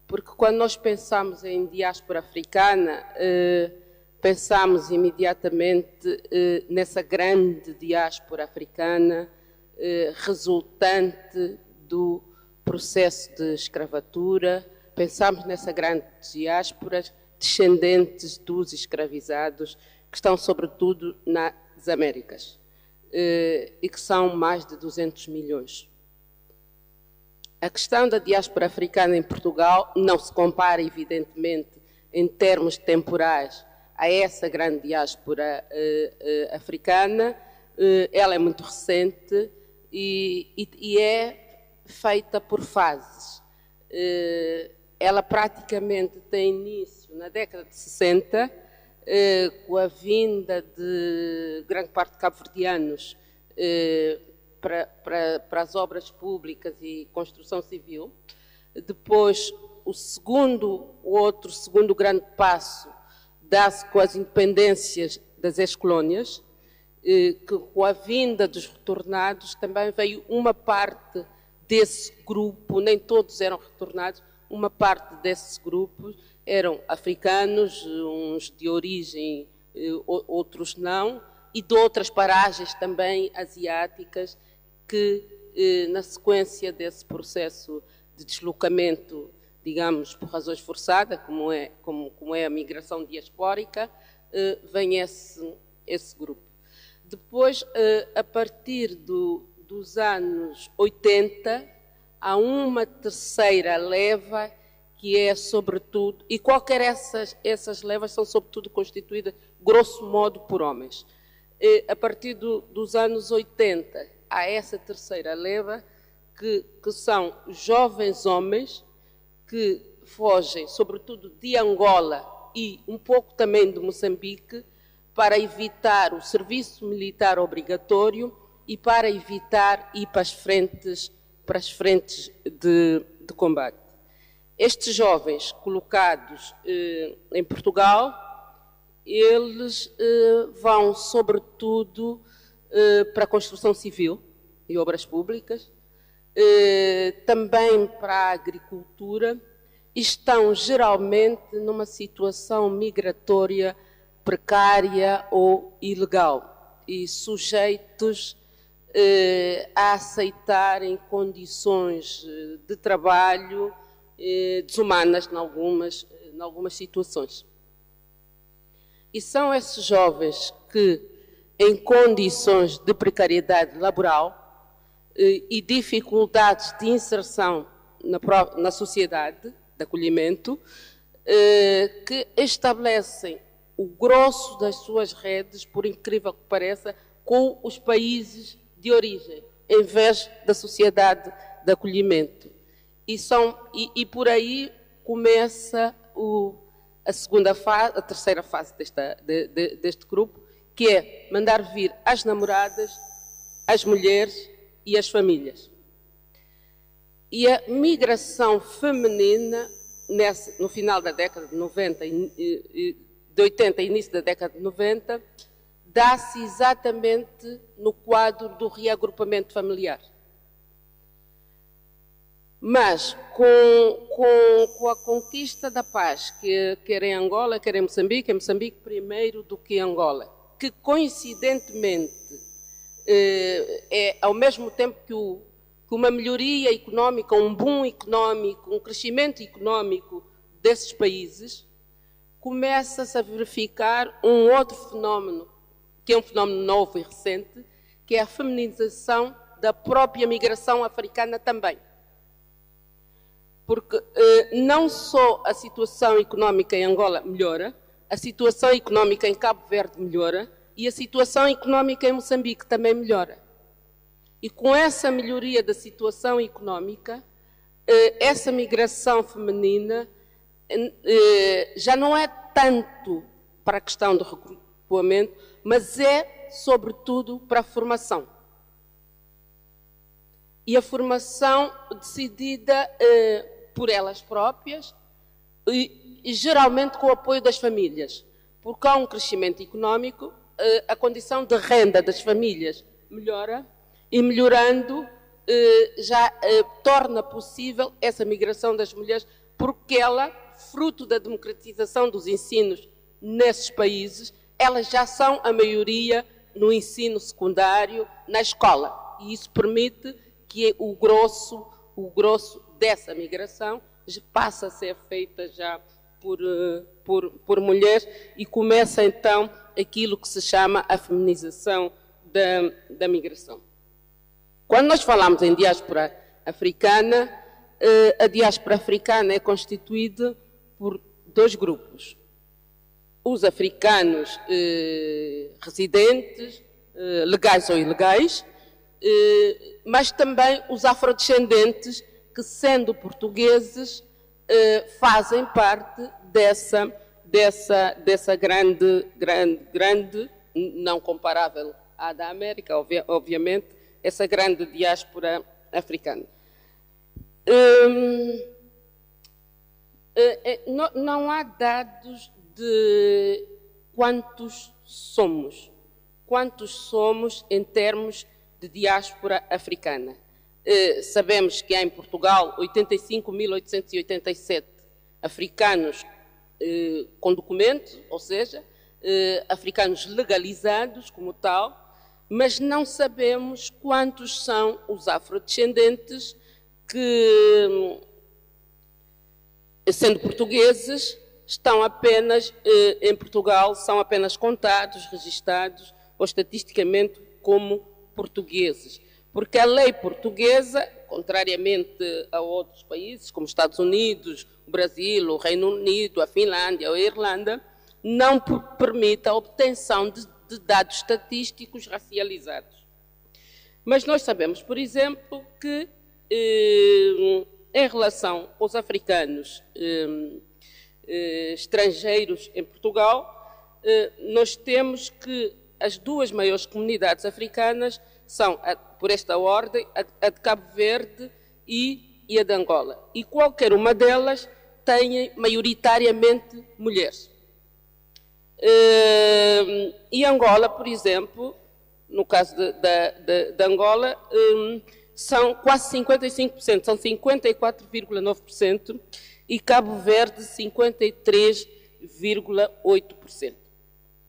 porque quando nós pensamos em diáspora africana, pensamos imediatamente nessa grande diáspora africana resultante do processo de escravatura. Pensamos nessa grande diáspora descendentes dos escravizados, que estão sobretudo nas Américas, e que são mais de 200 milhões. A questão da diáspora africana em Portugal não se compara, evidentemente, em termos temporais, a essa grande diáspora africana. Ela é muito recente e é feita por fases. Ela praticamente tem início na década de 60, com a vinda de grande parte de cabo-verdianos para as obras públicas e construção civil. Depois, o outro segundo grande passo dá-se com as independências das ex-colónias, que com a vinda dos retornados também veio uma parte desse grupo, nem todos eram retornados, uma parte desses grupos eram africanos, uns de origem, outros não, e de outras paragens também asiáticas, que na sequência desse processo de deslocamento, digamos, por razões forçadas, como é a migração diaspórica, vem esse grupo. Depois, a partir dos anos 80, há uma terceira leva que é sobretudo, e qualquer essas levas são sobretudo constituídas, grosso modo, por homens. A partir dos anos 80, há essa terceira leva que são jovens homens que fogem, sobretudo de Angola e um pouco também de Moçambique, para evitar o serviço militar obrigatório e para evitar ir para as frentes de combate. Estes jovens colocados em Portugal, eles vão sobretudo para a construção civil e obras públicas, também para a agricultura, e estão geralmente numa situação migratória precária ou ilegal e sujeitos a aceitarem condições de trabalho desumanas em algumas situações. E são esses jovens que, em condições de precariedade laboral, e dificuldades de inserção na sociedade, de acolhimento, que estabelecem o grosso das suas redes, por incrível que pareça, com os países de origem, em vez da sociedade de acolhimento. E por aí começa a segunda fase, a terceira fase deste grupo, que é mandar vir as namoradas, as mulheres e as famílias. E a migração feminina, no final da década de 90, de 80 e início da década de 90, dá-se exatamente no quadro do reagrupamento familiar. Mas com a conquista da paz, quer em Angola, quer em Moçambique primeiro do que em Angola, que coincidentemente é ao mesmo tempo que uma melhoria económica, um boom económico, um crescimento económico desses países, começa-se a verificar um outro fenómeno, que é um fenómeno novo e recente, que é a feminização da própria migração africana também. Porque não só a situação económica em Angola melhora, a situação económica em Cabo Verde melhora e a situação económica em Moçambique também melhora. E com essa melhoria da situação económica, essa migração feminina já não é tanto para a questão do regrupamento, mas é, sobretudo, para a formação. E a formação decidida por elas próprias e geralmente com o apoio das famílias, porque há um crescimento económico, a condição de renda das famílias melhora e melhorando já torna possível essa migração das mulheres, porque ela, fruto da democratização dos ensinos nesses países, elas já são a maioria no ensino secundário, na escola, e isso permite que o grosso dessa migração passa a ser feita já por mulheres e começa então aquilo que se chama a feminização da migração. Quando nós falamos em diáspora africana, a diáspora africana é constituída por dois grupos. Os africanos residentes, legais ou ilegais, mas também os afrodescendentes que, sendo portugueses, fazem parte dessa grande, não comparável à da América, obviamente, essa grande diáspora africana. Não há dados de quantos somos em termos de diáspora africana. Sabemos que há em Portugal 85.887 africanos com documentos, ou seja, africanos legalizados como tal, mas não sabemos quantos são os afrodescendentes que, sendo portugueses, estão apenas em Portugal, são apenas contados, registados ou estatisticamente como portugueses. Porque a lei portuguesa, contrariamente a outros países, como Estados Unidos, o Brasil, o Reino Unido, a Finlândia ou a Irlanda, não permite a obtenção de dados estatísticos racializados. Mas nós sabemos, por exemplo, que em relação aos africanos estrangeiros em Portugal, nós temos que as duas maiores comunidades africanas são, por esta ordem, a de Cabo Verde e a de Angola. E qualquer uma delas tem maioritariamente mulheres. E Angola, por exemplo, no caso de Angola, são quase 55%, são 54,9%, e Cabo Verde 53,8%.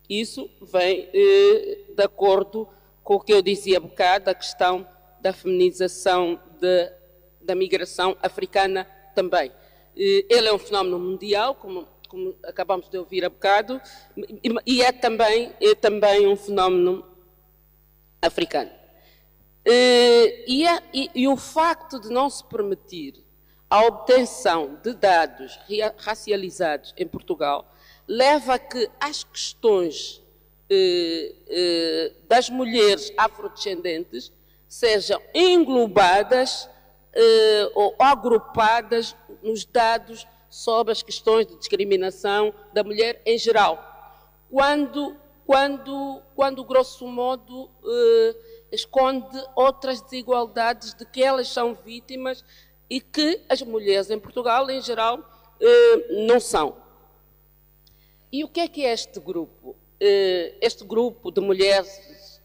Isso vem de acordo com o que eu dizia há bocado, a questão da feminização da migração africana também. Ele é um fenómeno mundial, como acabamos de ouvir há bocado, e é também um fenómeno africano. E o facto de não se permitir a obtenção de dados racializados em Portugal leva a que as questões das mulheres afrodescendentes sejam englobadas ou agrupadas nos dados sobre as questões de discriminação da mulher em geral, quando grosso modo, esconde outras desigualdades de que elas são vítimas e que as mulheres em Portugal, em geral, não são. E o que é este grupo? Este grupo de mulheres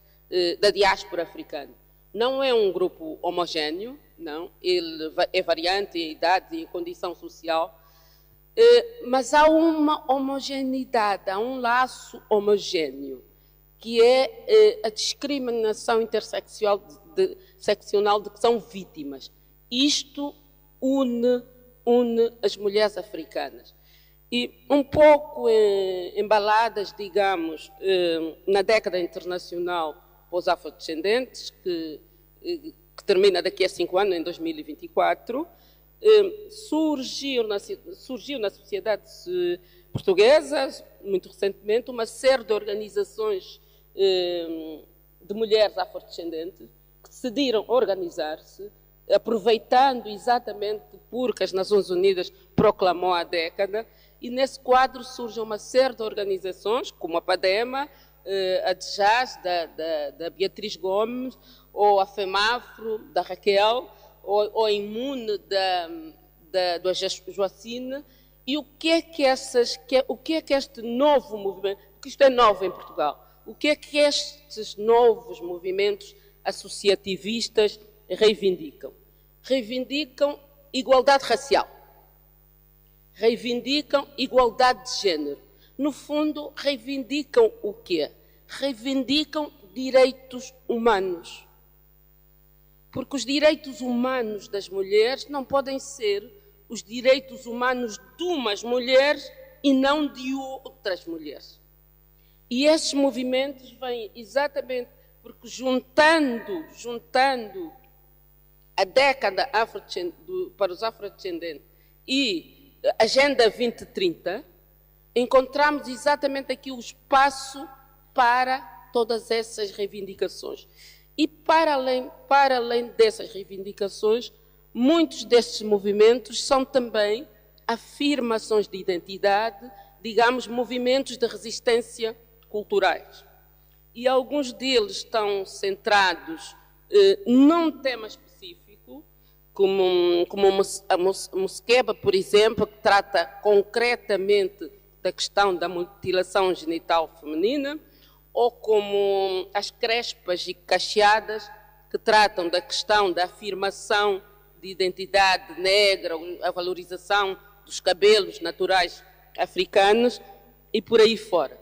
da diáspora africana não é um grupo homogéneo, não, ele é variante em idade e em condição social, mas há uma homogeneidade, há um laço homogéneo, que é a discriminação interseccional de que são vítimas. Isto une as mulheres africanas. E um pouco embaladas, digamos, na década internacional para os afrodescendentes, que termina daqui a 5 anos, em 2024, surgiu na sociedade portuguesa, muito recentemente, uma série de organizações de mulheres afrodescendentes que decidiram organizar-se, aproveitando exatamente porque as Nações Unidas proclamou a década, e nesse quadro surge uma série de organizações, como a PADEMA, a DJAS, da Beatriz Gomes, ou a FEMAFRO, da Raquel, ou a Imune, da Joacine. E o que é que este novo movimento, porque isto é novo em Portugal, o que é que estes novos movimentos associativistas reivindicam? Reivindicam igualdade racial, reivindicam igualdade de género. No fundo, reivindicam o quê? Reivindicam direitos humanos. Porque os direitos humanos das mulheres não podem ser os direitos humanos de umas mulheres e não de outras mulheres. E esses movimentos vêm exatamente porque juntando a década para os afrodescendentes e a Agenda 2030, encontramos exatamente aqui o espaço para todas essas reivindicações. E para além dessas reivindicações, muitos destes movimentos são também afirmações de identidade, digamos, movimentos de resistência culturais. E alguns deles estão centrados num tema específico, como a Mosqueba, por exemplo, que trata concretamente da questão da mutilação genital feminina, ou como as crespas e cacheadas, que tratam da questão da afirmação de identidade negra, a valorização dos cabelos naturais africanos e por aí fora.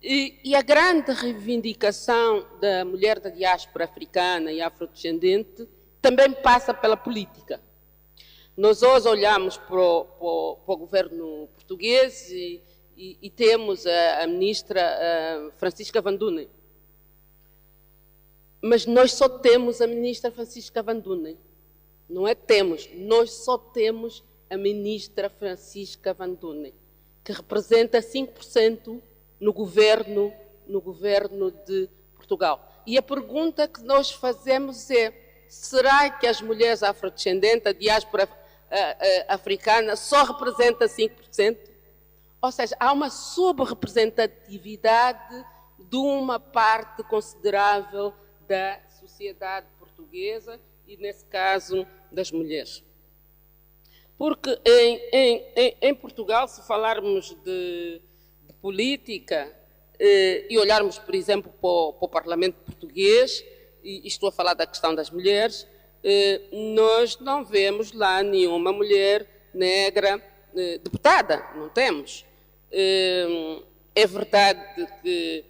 E a grande reivindicação da mulher da diáspora africana e afrodescendente também passa pela política. Nós hoje olhamos para o governo português e temos a ministra Francisca Van Dunen. Mas nós só temos a ministra Francisca Van Dunen. Não é temos, nós só temos a ministra Francisca Van Dunen, que representa 5% no governo de Portugal. E a pergunta que nós fazemos é: será que as mulheres afrodescendentes, a diáspora africana, só representa 5%? Ou seja, há uma subrepresentatividade de uma parte considerável da sociedade portuguesa e, nesse caso, das mulheres. Porque em Portugal, se falarmos de política e olharmos, por exemplo, para o Parlamento português, e estou a falar da questão das mulheres, nós não vemos lá nenhuma mulher negra deputada, não temos. É verdade que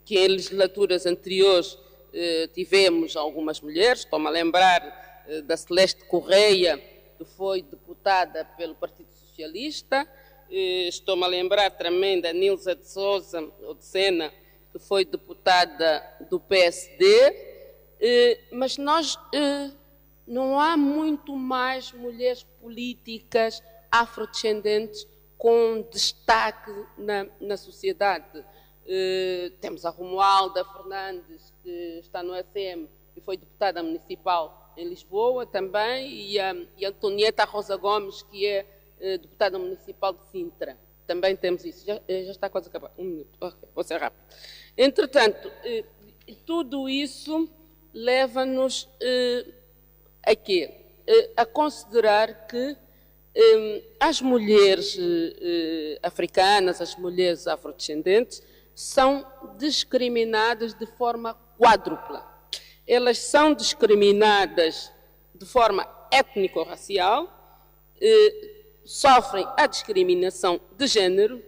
em legislaturas anteriores tivemos algumas mulheres, estou-me a lembrar da Celeste Correia, que foi deputada pelo Partido Socialista, estou-me a lembrar também da Nilza de Sousa, ou de Sena, que foi deputada do PSD, Mas não há muito mais mulheres políticas afrodescendentes com destaque na sociedade. Temos a Romualda Fernandes, que está no SM e foi deputada municipal em Lisboa também, e a Antonieta Rosa Gomes, que é deputada municipal de Sintra. Também temos isso. Já está quase a acabar. Um minuto. Okay, vou ser rápido. Entretanto, tudo isso leva-nos a quê? A considerar que as mulheres africanas, as mulheres afrodescendentes, são discriminadas de forma quádrupla. Elas são discriminadas de forma étnico-racial, sofrem a discriminação de género,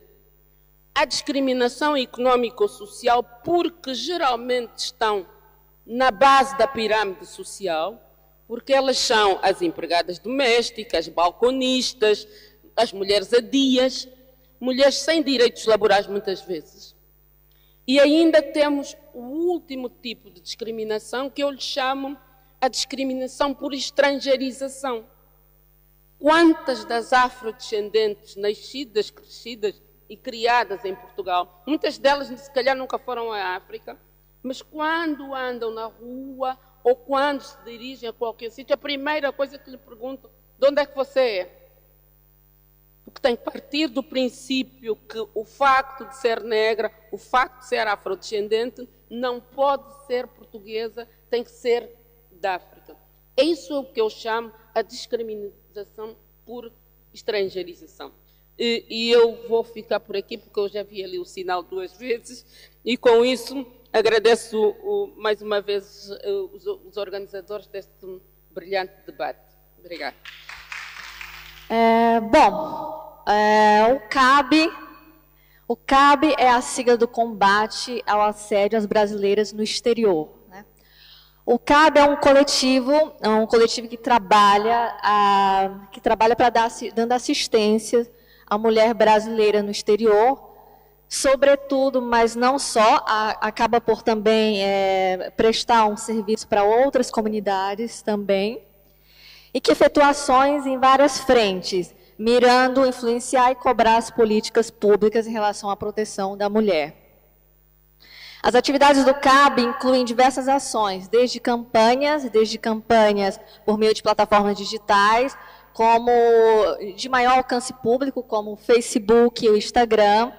a discriminação econômico-social, porque geralmente estão na base da pirâmide social, porque elas são as empregadas domésticas, balconistas, as mulheres adias, mulheres sem direitos laborais muitas vezes. E ainda temos o último tipo de discriminação, que eu lhe chamo a discriminação por estrangeirização. Quantas das afrodescendentes nascidas, crescidas e criadas em Portugal, muitas delas se calhar nunca foram à África, mas quando andam na rua ou quando se dirigem a qualquer sítio, a primeira coisa que lhe perguntam: de onde é que você é? Porque tem que partir do princípio que o facto de ser negra, o facto de ser afrodescendente, não pode ser portuguesa, tem que ser da África. É isso que eu chamo a discriminação por estrangeirização. E eu vou ficar por aqui, porque eu já vi ali o sinal 2 vezes, e com isso agradeço mais uma vez os organizadores deste brilhante debate. Obrigada. O CAB é a sigla do combate ao assédio às brasileiras no exterior. Né? O CAB é um coletivo que trabalha para dando assistência à mulher brasileira no exterior, sobretudo, mas não só, acaba por também prestar um serviço para outras comunidades também, e que efetua ações em várias frentes, mirando influenciar e cobrar as políticas públicas em relação à proteção da mulher. As atividades do CAB incluem diversas ações, desde campanhas por meio de plataformas digitais, como de maior alcance público, como o Facebook e o Instagram,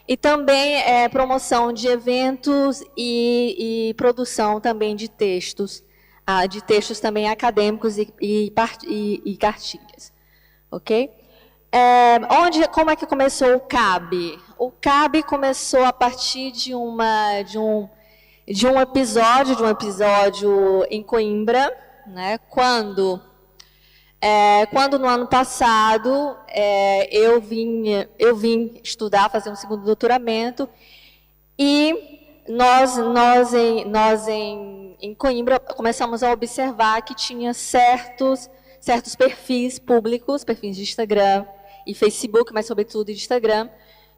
e também promoção de eventos e produção também de textos também acadêmicos e cartilhas. Ok? Como é que começou o CAB? O CAB começou a partir de um episódio em Coimbra, né, quando no ano passado eu vim estudar, fazer um segundo doutoramento, e nós em Coimbra começamos a observar que tinha certos perfis públicos, perfis de Instagram e Facebook, mas sobretudo de Instagram,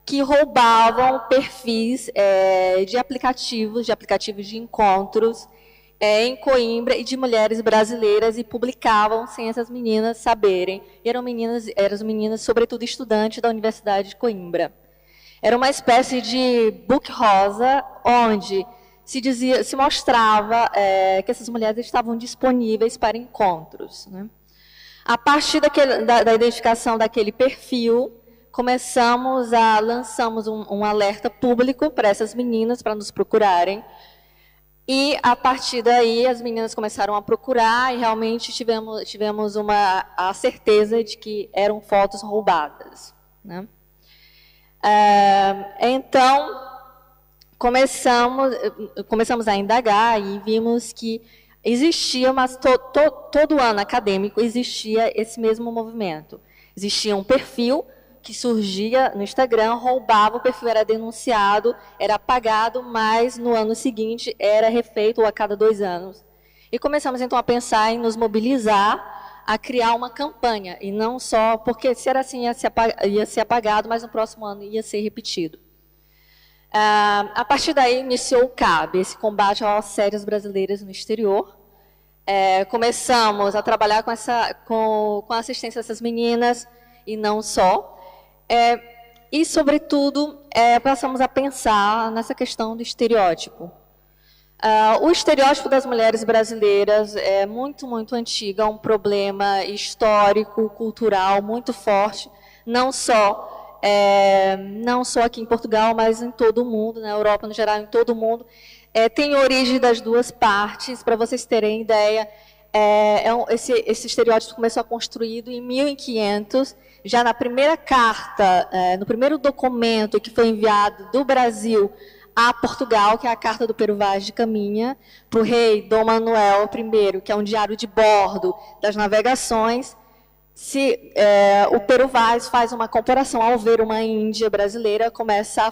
que roubavam perfis de aplicativos de encontros em Coimbra e de mulheres brasileiras, e publicavam sem essas meninas saberem. E eram meninas, sobretudo estudantes da Universidade de Coimbra. Era uma espécie de book rosa, onde se mostrava que essas mulheres estavam disponíveis para encontros. Né? A partir da identificação daquele perfil, lançamos um alerta público para essas meninas, para nos procurarem. E, a partir daí, as meninas começaram a procurar e realmente tivemos a certeza de que eram fotos roubadas. Né? Então, começamos a indagar e vimos que existia, mas todo ano acadêmico existia esse mesmo movimento. Existia um perfil que surgia no Instagram, roubava, o perfil era denunciado, era apagado, mas no ano seguinte era refeito, ou a cada 2 anos. E começamos então a pensar em nos mobilizar, a criar uma campanha, e não só, porque se era assim ia ser apagado, mas no próximo ano ia ser repetido. A partir daí iniciou o CAB, esse combate às assédios brasileiras no exterior. Começamos a trabalhar com a assistência dessas meninas, e não só. E, sobretudo, passamos a pensar nessa questão do estereótipo. O estereótipo das mulheres brasileiras é muito, muito antigo, é um problema histórico, cultural, muito forte, não só aqui em Portugal, mas em todo o mundo, na Europa, no geral, em todo o mundo. Tem origem das duas partes, para vocês terem ideia. Esse estereótipo começou a ser construído em 1500, já na primeira carta, no primeiro documento que foi enviado do Brasil a Portugal, que é a Carta do Pero Vaz de Caminha, para o rei Dom Manuel I, que é um diário de bordo das navegações. O Pero Vaz faz uma comparação ao ver uma Índia brasileira, começa a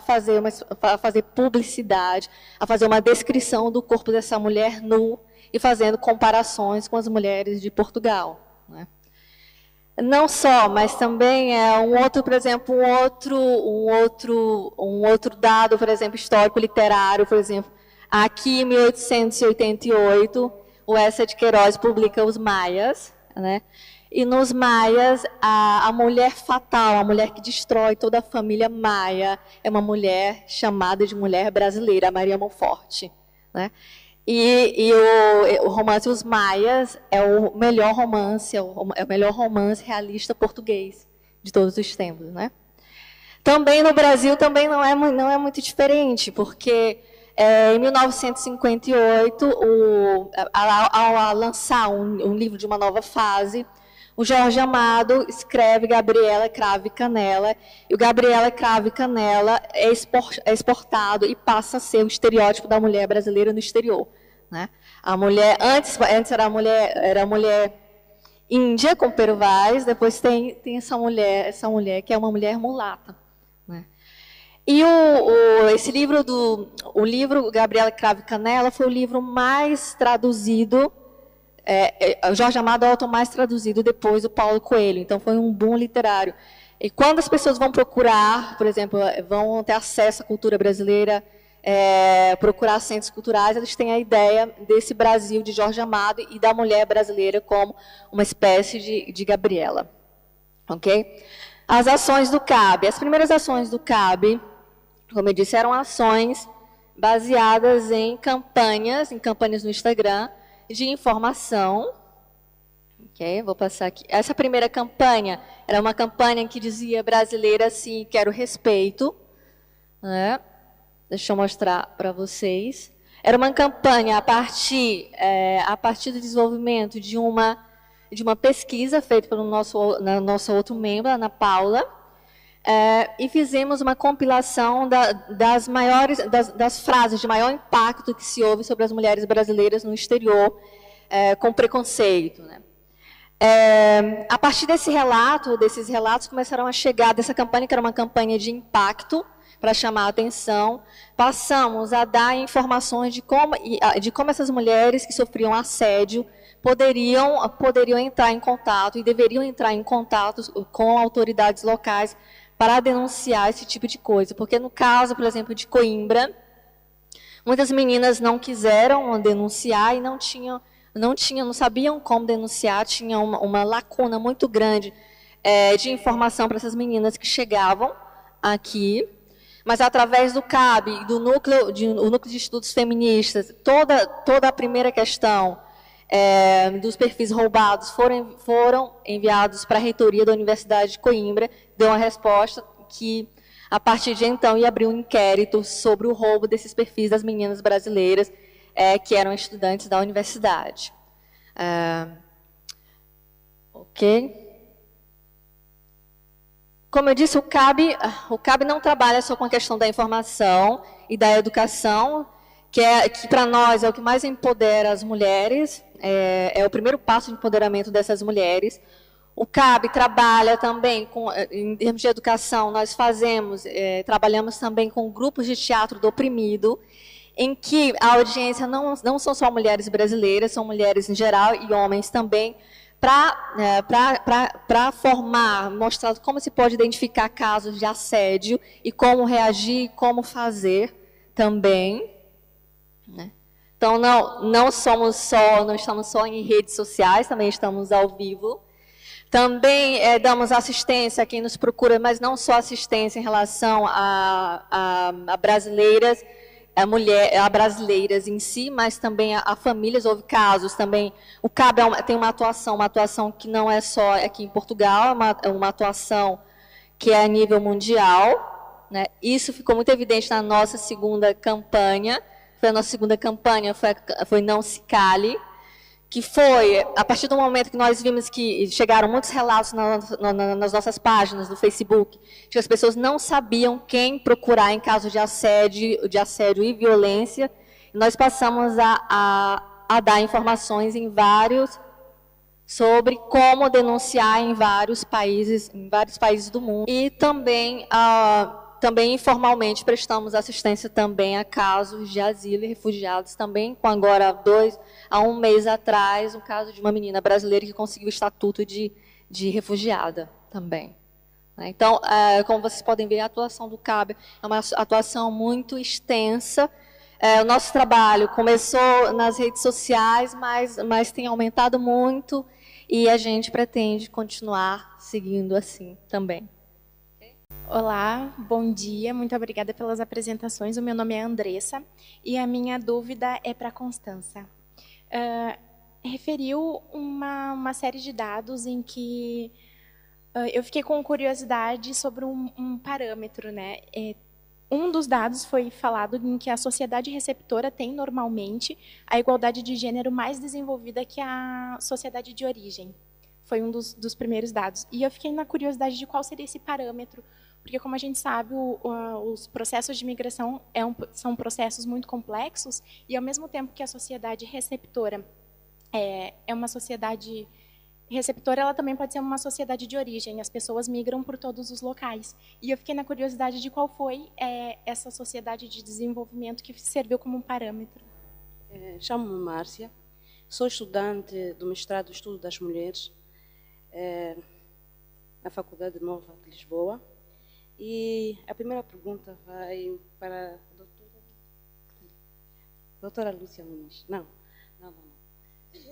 fazer publicidade, a fazer uma descrição do corpo dessa mulher nu e fazendo comparações com as mulheres de Portugal, né? Não só, mas também por exemplo, um outro dado, por exemplo, histórico literário, por exemplo, aqui em 1888, o Eça de Queiroz publica Os Maias, né? E nos Maias, a mulher fatal, a mulher que destrói toda a família maia, é uma mulher chamada de mulher brasileira, a Maria Monforte, né? E o romance Os Maias é o melhor romance, realista português de todos os tempos, né? Também no Brasil também não é muito diferente, porque em 1958, ao lançar um livro de uma nova fase, o Jorge Amado escreve Gabriela Cravo e Canela, e o Gabriela Cravo e Canela é exportado e passa a ser o estereótipo da mulher brasileira no exterior, né? A mulher, antes era a mulher índia, com Pero Vaz, depois tem essa mulher que é uma mulher mulata, né? E esse livro, o livro Gabriela Cravo e Canela foi o livro mais traduzido. O Jorge Amado é o autor mais traduzido depois do Paulo Coelho, então foi um boom literário. E quando as pessoas vão procurar, por exemplo, vão ter acesso à cultura brasileira, procurar centros culturais, eles têm a ideia desse Brasil de Jorge Amado e da mulher brasileira como uma espécie de Gabriela. Ok? As ações do CAB. As primeiras ações do CAB, como eu disse, eram ações baseadas em campanhas no Instagram, de informação. Ok, vou passar aqui. Essa primeira campanha era uma campanha que dizia brasileira, sim, quero respeito, né? Deixa eu mostrar para vocês. Era uma campanha a partir do desenvolvimento de uma pesquisa feita pelo nosso outro membro, Ana Paula, e fizemos uma compilação das frases de maior impacto que se ouve sobre as mulheres brasileiras no exterior, com preconceito, né? A partir desses relatos começaram a chegar dessa campanha, que era uma campanha de impacto, para chamar a atenção, passamos a dar informações de como essas mulheres que sofriam assédio poderiam entrar em contato e deveriam entrar em contato com autoridades locais para denunciar esse tipo de coisa. Porque no caso, por exemplo, de Coimbra, muitas meninas não quiseram denunciar e não sabiam como denunciar, tinha uma lacuna muito grande de informação para essas meninas que chegavam aqui. Mas através do CAB, do núcleo de estudos feministas, toda a primeira questão dos perfis roubados foram enviados para a reitoria da Universidade de Coimbra, deu uma resposta que, a partir de então, ia abrir um inquérito sobre o roubo desses perfis das meninas brasileiras que eram estudantes da universidade. Ok. Como eu disse, o CAB não trabalha só com a questão da informação e da educação, que para nós é o que mais empodera as mulheres, é o primeiro passo de empoderamento dessas mulheres. O CAB trabalha também, em termos de educação, nós trabalhamos também com grupos de teatro do oprimido, em que a audiência não são só mulheres brasileiras, são mulheres em geral e homens também, para formar, mostrar como se pode identificar casos de assédio e como reagir, como fazer também, né? Então, não estamos só em redes sociais, também estamos ao vivo. Também damos assistência a quem nos procura, mas não só assistência em relação a brasileiras, a brasileiras em si, mas também a famílias. Houve casos também. O CAB tem uma atuação que não é só aqui em Portugal, é uma atuação que é a nível mundial, né? Isso ficou muito evidente na nossa segunda campanha. A nossa segunda campanha foi Não Se Cale, que foi, a partir do momento que nós vimos que chegaram muitos relatos nas nossas páginas do Facebook, que as pessoas não sabiam quem procurar em caso de assédio e violência, nós passamos a dar informações sobre como denunciar em vários países do mundo. E também informalmente prestamos assistência também a casos de asilo e refugiados, também com agora há um mês atrás, um caso de uma menina brasileira que conseguiu o estatuto de refugiada também. Então, como vocês podem ver, a atuação do CAB é uma atuação muito extensa. O nosso trabalho começou nas redes sociais, mas tem aumentado muito e a gente pretende continuar seguindo assim também. Olá, bom dia, muito obrigada pelas apresentações. O meu nome é Andressa e a minha dúvida é para a Constança. Referiu uma série de dados em que eu fiquei com curiosidade sobre um parâmetro, né? Um dos dados foi falado em que a sociedade receptora tem normalmente a igualdade de gênero mais desenvolvida que a sociedade de origem. Foi um dos primeiros dados. E eu fiquei na curiosidade de qual seria esse parâmetro, porque, como a gente sabe, os processos de migração são processos muito complexos e, ao mesmo tempo que a sociedade receptora é uma sociedade receptora, ela também pode ser uma sociedade de origem. As pessoas migram por todos os locais. E eu fiquei na curiosidade de qual foi essa sociedade de desenvolvimento que serviu como um parâmetro. Chamo-me Márcia, sou estudante do mestrado do Estudo das Mulheres na Faculdade Nova de Lisboa. E a primeira pergunta vai para a doutora Lúcia Muniz. Não.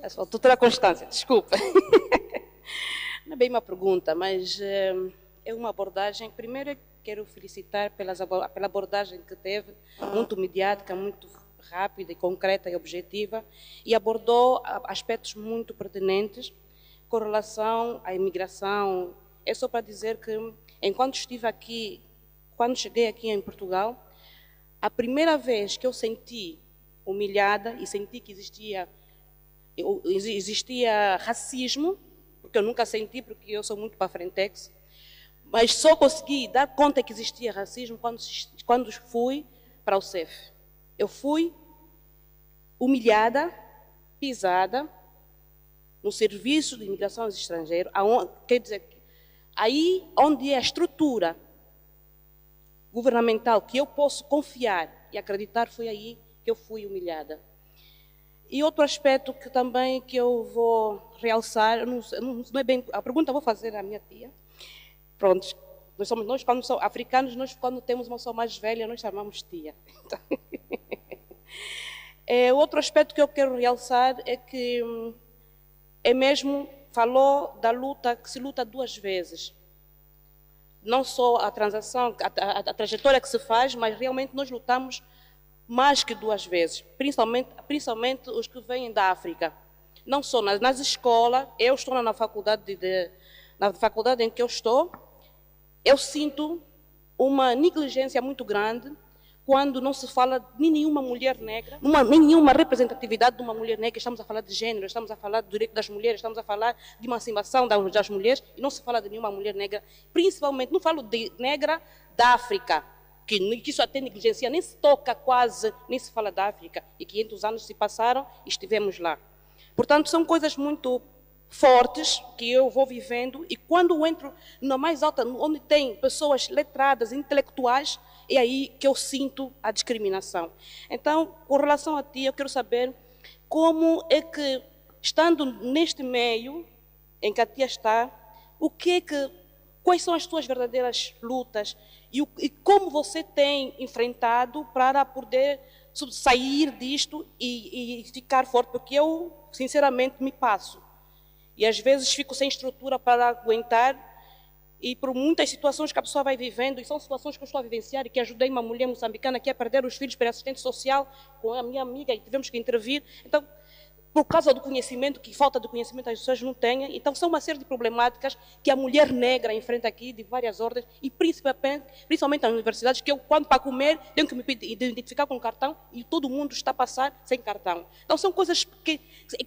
A doutora Constância, desculpa. Não é bem uma pergunta, mas é uma abordagem. Primeiro, quero felicitar pela abordagem que teve, muito midiática, muito rápida e concreta e objetiva, e abordou aspectos muito pertinentes com relação à imigração. É só para dizer que, enquanto estive aqui, quando cheguei aqui em Portugal, a primeira vez que eu senti humilhada e senti que existia racismo, porque eu nunca senti, porque eu sou muito para frentex, mas só consegui dar conta que existia racismo quando fui para o CEF. Eu fui humilhada, pisada, no serviço de imigração aos estrangeiros, quer dizer, aí onde é a estrutura governamental que eu posso confiar e acreditar, foi aí que eu fui humilhada. E outro aspecto que também que eu vou realçar, não é bem, a pergunta eu vou fazer à minha tia. Pronto, nós quando somos africanos, nós quando temos uma pessoa mais velha, nós chamamos tia. Então, outro aspecto que eu quero realçar é que falou da luta, que se luta duas vezes. Não só a transação, a trajetória que se faz, mas realmente nós lutamos mais que duas vezes, principalmente os que vêm da África. Não só nas escolas, eu estou na faculdade, na faculdade em que eu estou, eu sinto uma negligência muito grande quando não se fala de nenhuma mulher negra, nenhuma representatividade de uma mulher negra. Estamos a falar de gênero, estamos a falar do direito das mulheres, estamos a falar de emancipação das mulheres, e não se fala de nenhuma mulher negra, principalmente, não falo de negra da África, que isso até negligencia, nem se toca quase, nem se fala da África, e 500 anos se passaram e estivemos lá. Portanto, são coisas muito fortes que eu vou vivendo, e quando entro na mais alta, onde tem pessoas letradas, intelectuais, é aí que eu sinto a discriminação. Então, com relação a ti, eu quero saber como é que, estando neste meio, em que a tia está, quais são as suas verdadeiras lutas e como você tem enfrentado para poder sair disto e ficar forte, porque eu, sinceramente, me passo. E às vezes fico sem estrutura para aguentar, e por muitas situações que a pessoa vai vivendo, e são situações que eu estou a vivenciar, e que ajudei uma mulher moçambicana que ia perder os filhos para assistente social com a minha amiga, e tivemos que intervir. Então, por causa do conhecimento, que falta de conhecimento as pessoas não têm, então são uma série de problemáticas que a mulher negra enfrenta aqui, de várias ordens, e principalmente nas universidades, que eu, quando para comer, tenho que me identificar com o cartão, e todo mundo está a passar sem cartão. Então são coisas que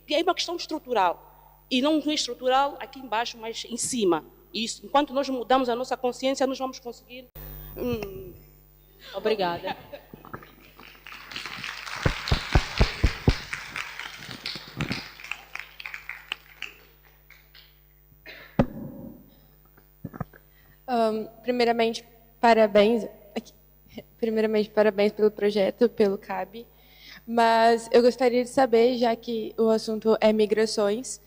é uma questão estrutural, e não é estrutural aqui embaixo, mas em cima. E isso, enquanto nós mudamos a nossa consciência, nós vamos conseguir... Obrigada. Primeiramente, parabéns. Primeiramente, parabéns pelo projeto, pelo CAB. Mas eu gostaria de saber, já que o assunto é migrações,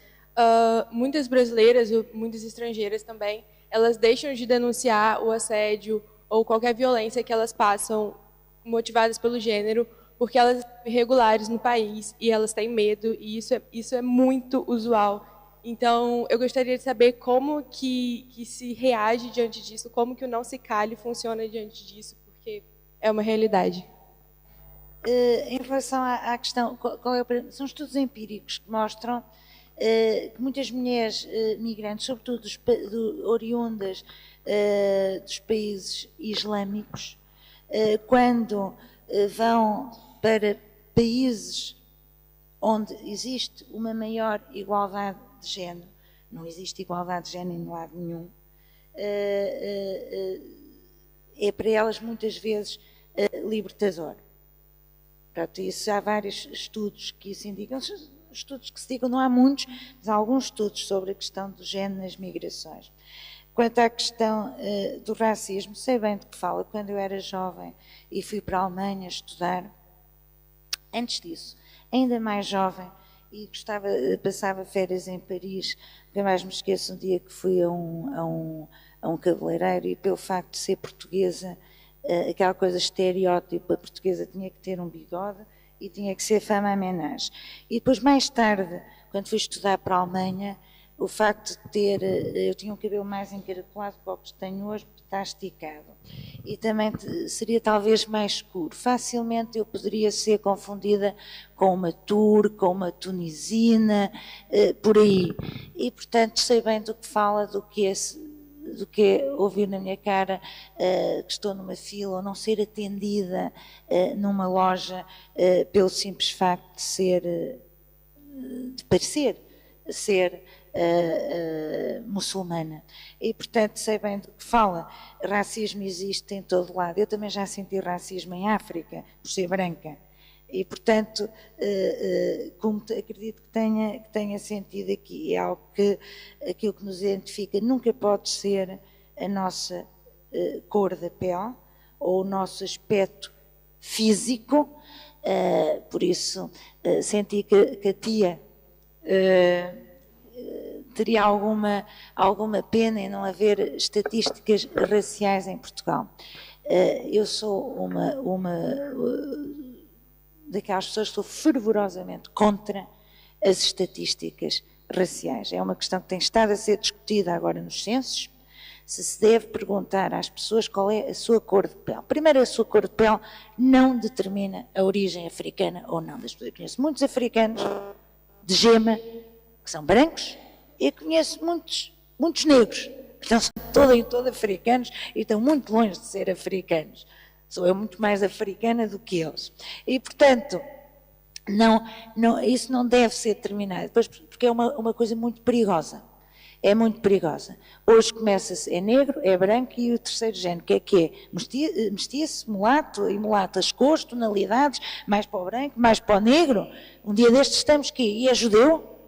muitas brasileiras, muitas estrangeiras também, elas deixam de denunciar o assédio ou qualquer violência que elas passam motivadas pelo gênero, porque elas são irregulares no país e elas têm medo, e isso é muito usual. Então, eu gostaria de saber como que se reage diante disso, como que o Não Se Cale funciona diante disso, porque é uma realidade. Em relação à questão, são estudos empíricos que mostram que muitas mulheres migrantes, sobretudo oriundas dos países islâmicos, quando vão para países onde existe uma maior igualdade de género, não existe igualdade de género em lado nenhum, é para elas muitas vezes libertador. Pronto, isso há vários estudos que isso indicam, estudos que se digam, não há muitos, mas há alguns estudos sobre a questão do género nas migrações. Quanto à questão do racismo, sei bem de que fala. Quando eu era jovem e fui para a Alemanha estudar, antes disso, ainda mais jovem, e passava férias em Paris, nunca mais me esqueço um dia que fui a um cabeleireiro, e pelo facto de ser portuguesa, aquela coisa estereótipo, a portuguesa tinha que ter um bigode e tinha que ser femme à ménage. E depois, mais tarde, quando fui estudar para a Alemanha, o facto de eu tinha um cabelo mais encaracolado que o que tenho hoje, porque está esticado. E também seria talvez mais escuro. Facilmente eu poderia ser confundida com uma turca, com uma tunisina, por aí. E, portanto, sei bem do que fala, do que é ouvir na minha cara que estou numa fila ou não ser atendida numa loja pelo simples facto de parecer ser muçulmana. E, portanto, sei bem do que fala. Racismo existe em todo lado. Eu também já senti racismo em África, por ser branca. E, portanto, como acredito que tenha sentido aqui, é algo que aquilo que nos identifica nunca pode ser a nossa cor da pele ou o nosso aspecto físico. Por isso, senti que a tia teria alguma pena em não haver estatísticas raciais em Portugal. Eu sou uma daquelas pessoas que estou fervorosamente contra as estatísticas raciais. É uma questão que tem estado a ser discutida agora nos censos, se deve perguntar às pessoas qual é a sua cor de pele. Primeiro, a sua cor de pele não determina a origem africana ou não das pessoas. Eu conheço muitos africanos de gema que são brancos e conheço muitos negros que são todo africanos e estão muito longe de ser africanos. Sou eu muito mais africana do que eles. E, portanto, isso não deve ser determinado, porque é uma coisa muito perigosa. É muito perigosa. Hoje começa-se, é negro, é branco e o terceiro género, que é mestiço, mulato e mulatas, cores, tonalidades, mais para o branco, mais para o negro. Um dia destes estamos aqui, e é judeu?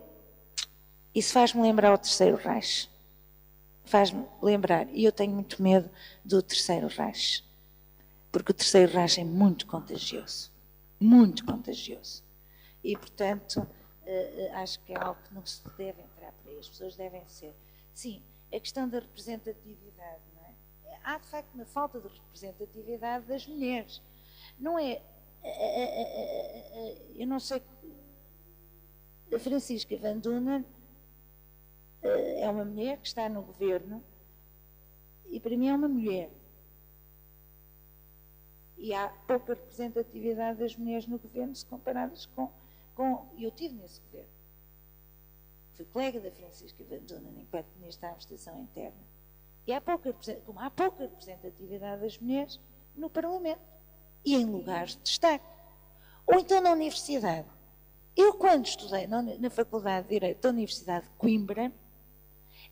Isso faz-me lembrar o Terceiro Reich. Faz-me lembrar, e eu tenho muito medo do Terceiro Reich. Porque o Terceiro Reich é muito contagioso. Muito contagioso. E, portanto, acho que é algo que não se deve entrar. parar por aí, as pessoas devem ser. Sim, a questão da representatividade, não é? Há de facto uma falta de representatividade das mulheres. Não é. Eu não sei. A Francisca Van Dunen é uma mulher que está no governo e para mim é uma mulher. E há pouca representatividade das mulheres no governo se comparadas com eu estive nesse governo. Fui colega da Francisca Van Dunen enquanto Ministra da Administração Interna. E há pouca representatividade das mulheres no Parlamento e em lugares de destaque. Ou então na universidade. Eu, quando estudei na Faculdade de Direito da Universidade de Coimbra,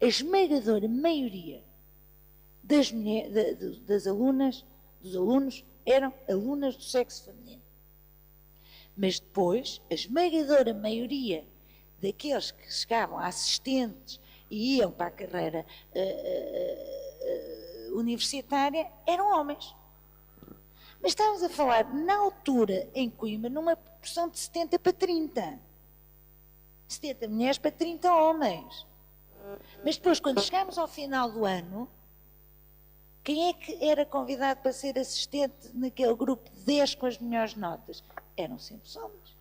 a esmagadora maioria das alunas, dos alunos, eram alunas do sexo feminino. Mas depois, a esmagadora maioria daqueles que chegavam a assistentes e iam para a carreira universitária eram homens. Mas estávamos a falar, na altura, em Coimbra, numa proporção de 70 para 30. 70 mulheres para 30 homens. Mas depois, quando chegámos ao final do ano, quem é que era convidado para ser assistente naquele grupo de 10 com as melhores notas? Eram sempre os homens.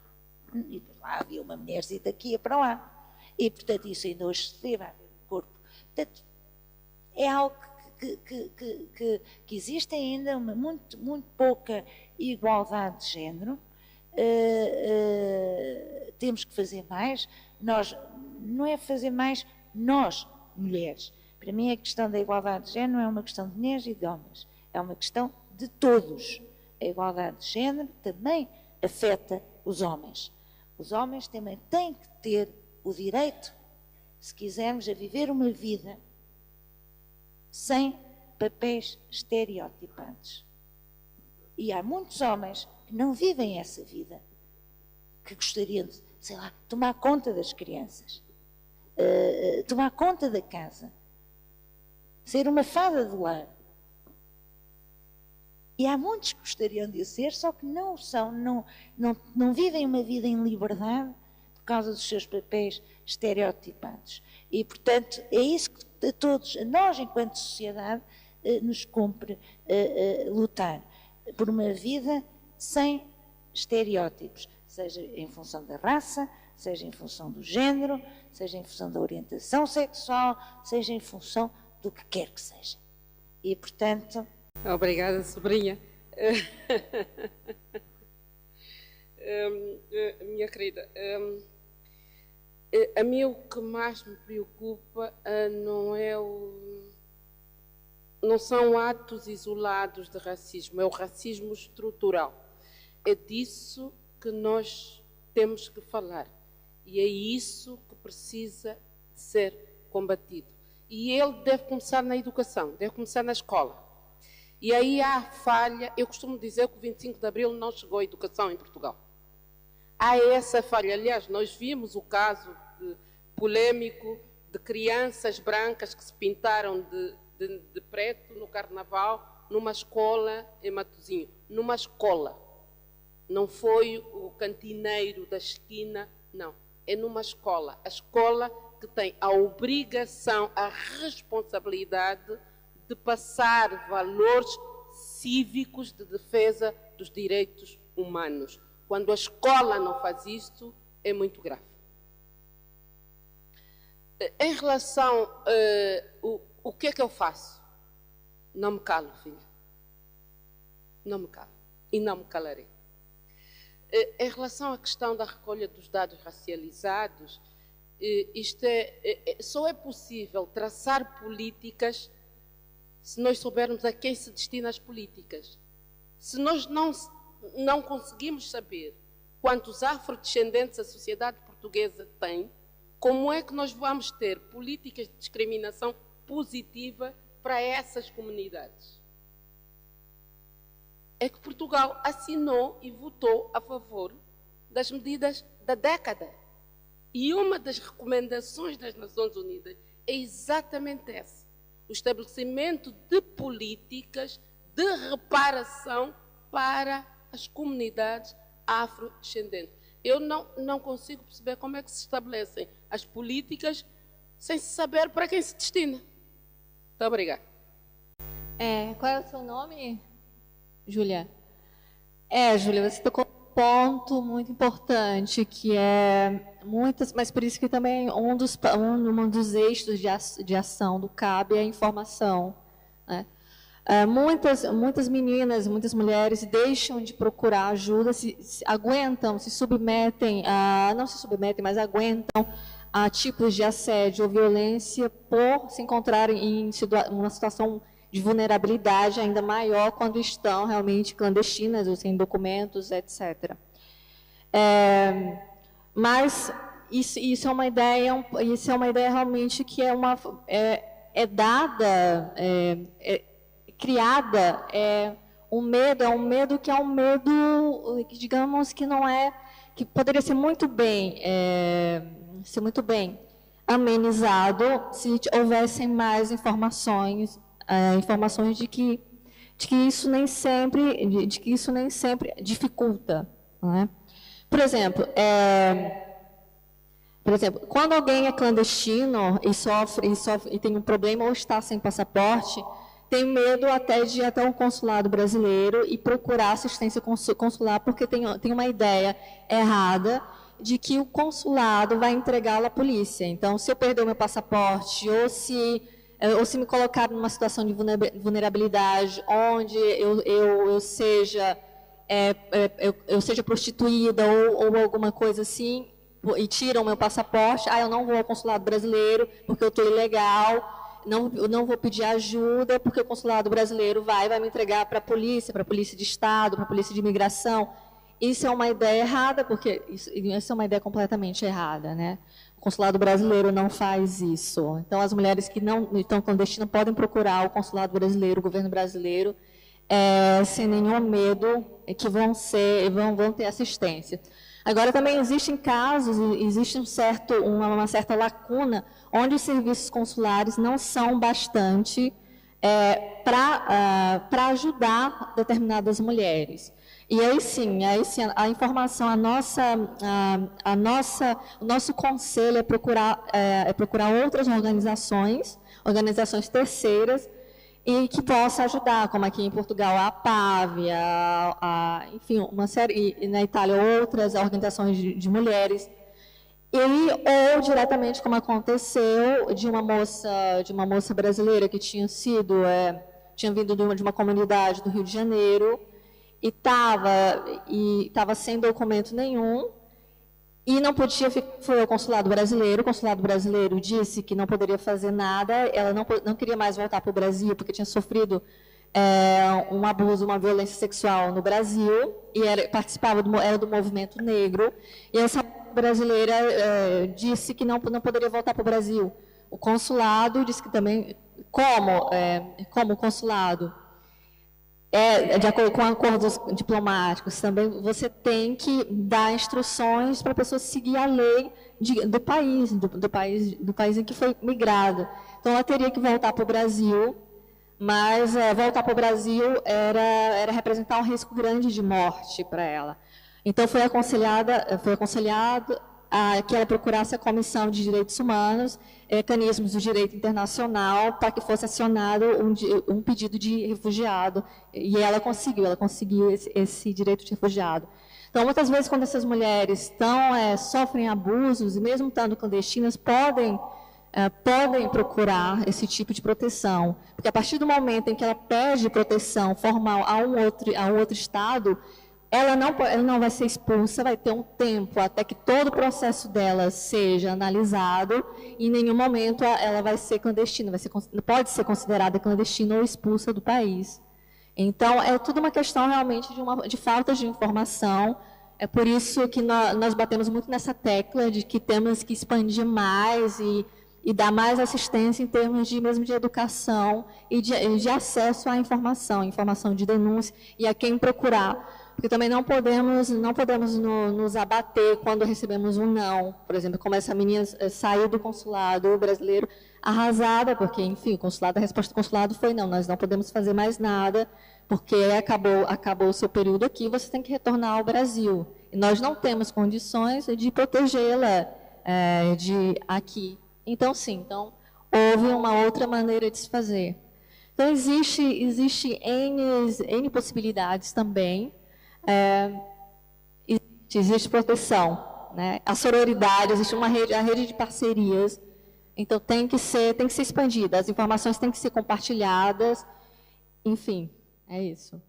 E depois lá havia uma mulherzita daqui e para lá. E, portanto, isso ainda hoje se vê, vai haver um corpo. Portanto, é algo que existe ainda uma muito pouca igualdade de género. Temos que fazer mais. Não é fazer mais nós, mulheres. Para mim, a questão da igualdade de género não é uma questão de mulheres e de homens. É uma questão de todos. A igualdade de género também afeta os homens. Os homens também têm que ter o direito, se quisermos, a viver uma vida sem papéis estereotipados. E há muitos homens que não vivem essa vida, que gostariam de, sei lá, tomar conta das crianças, tomar conta da casa, ser uma fada do lar. E há muitos que gostariam de o ser, só que não o são, não vivem uma vida em liberdade por causa dos seus papéis estereotipados. E, portanto, é isso que a todos, a nós, enquanto sociedade, nos cumpre lutar por uma vida sem estereótipos, seja em função da raça, seja em função do género, seja em função da orientação sexual, seja em função do que quer que seja. E, portanto... Obrigada, sobrinha. Minha querida, a mim o que mais me preocupa não são atos isolados de racismo, é o racismo estrutural. É disso que nós temos que falar e é isso que precisa de ser combatido. E ele deve começar na educação, deve começar na escola. E aí há falha, eu costumo dizer que o 25 de Abril não chegou à educação em Portugal. Há essa falha. Aliás, nós vimos o caso polêmico de crianças brancas que se pintaram de preto no Carnaval, numa escola em Matosinhos. Numa escola. Não foi o cantineiro da esquina, não. É numa escola. A escola que tem a obrigação, a responsabilidade de passar valores cívicos de defesa dos direitos humanos. Quando a escola não faz isto, é muito grave. Em relação o que é que eu faço? Não me calo, filha. Não me calo. E não me calarei. Em relação à questão da recolha dos dados racializados, só é possível traçar políticas se nós soubermos a quem se destina as políticas. Se nós não conseguimos saber quantos afrodescendentes a sociedade portuguesa tem, como é que nós vamos ter políticas de discriminação positiva para essas comunidades? É que Portugal assinou e votou a favor das medidas da década. E uma das recomendações das Nações Unidas é exatamente essa. O estabelecimento de políticas de reparação para as comunidades afrodescendentes. Eu não consigo perceber como é que se estabelecem as políticas sem se saber para quem se destina. Muito obrigada. Qual é o seu nome, Júlia? Júlia, você tocou um ponto muito importante, que é mas por isso que também um dos eixos de ação do CAB é a informação, né? Muitas meninas, muitas mulheres deixam de procurar ajuda, aguentam, se submetem, não se submetem, mas aguentam a tipos de assédio ou violência por se encontrarem em uma situação de vulnerabilidade ainda maior quando estão realmente clandestinas ou sem documentos, etc. Mas isso é uma ideia realmente que criada, um medo que é um medo, digamos, que não é, que poderia ser muito bem amenizado se houvessem mais informações de que isso nem sempre dificulta, né? Por exemplo, quando alguém é clandestino e tem um problema ou está sem passaporte, tem medo até de ir até o consulado brasileiro e procurar assistência consular, porque tem uma ideia errada de que o consulado vai entregá-lo à polícia. Então, se eu perder o meu passaporte ou se me colocar numa situação de vulnerabilidade, onde eu seja prostituída ou alguma coisa assim, e tiram o meu passaporte, eu não vou ao consulado brasileiro porque eu estou ilegal, eu não vou pedir ajuda porque o consulado brasileiro vai me entregar para a polícia de Estado, para a polícia de imigração. Isso é uma ideia errada, porque isso é uma ideia completamente errada, né? O consulado brasileiro não faz isso. Então, as mulheres que não estão clandestinas podem procurar o consulado brasileiro, o governo brasileiro, sem nenhum medo, que vão ter assistência. Agora, também existem casos, existe uma certa lacuna, onde os serviços consulares não são bastante para ajudar determinadas mulheres. E aí sim, a informação, o nosso conselho é procurar outras organizações terceiras, e que possa ajudar, como aqui em Portugal a APAV, enfim, uma série, e na Itália outras organizações de mulheres, ou diretamente, como aconteceu, de uma moça brasileira que tinha vindo de uma comunidade do Rio de Janeiro e estava sem documento nenhum, e não podia, foi ao consulado brasileiro. O consulado brasileiro disse que não poderia fazer nada, ela não queria mais voltar para o Brasil, porque tinha sofrido um abuso, uma violência sexual no Brasil, e era do movimento negro, e essa brasileira disse que não poderia voltar para o Brasil. O consulado disse que também, como o consulado, de acordo com acordos diplomáticos, também você tem que dar instruções para a pessoa seguir a lei do país em que foi migrada. Então, ela teria que voltar para o Brasil, mas voltar para o Brasil era representar um risco grande de morte para ela. Então, foi aconselhado que ela procurasse a Comissão de Direitos Humanos, mecanismos do direito internacional, para que fosse acionado um pedido de refugiado, e ela conseguiu esse direito de refugiado. Então, muitas vezes, quando essas mulheres sofrem abusos, e mesmo estando clandestinas, podem procurar esse tipo de proteção, porque a partir do momento em que ela pede proteção formal a um outro Estado, ela não vai ser expulsa, vai ter um tempo até que todo o processo dela seja analisado, e em nenhum momento ela vai ser clandestina, pode ser considerada clandestina ou expulsa do país. Então, é tudo uma questão realmente de falta de informação. É por isso que nós batemos muito nessa tecla de que temos que expandir mais e dar mais assistência em termos mesmo de educação e de acesso à informação de denúncia e a quem procurar. Porque também não podemos nos abater quando recebemos um não. Por exemplo, como essa menina saiu do consulado brasileiro arrasada, porque, enfim, a resposta do consulado foi não, nós não podemos fazer mais nada, porque acabou o seu período aqui, você tem que retornar ao Brasil. E nós não temos condições de protegê-la aqui. Então, sim, então, houve uma outra maneira de se fazer. Então, existe N possibilidades também. Existe proteção, né? A sororidade, existe a rede de parcerias. Então, tem que ser expandida, as informações têm que ser compartilhadas. Enfim, é isso.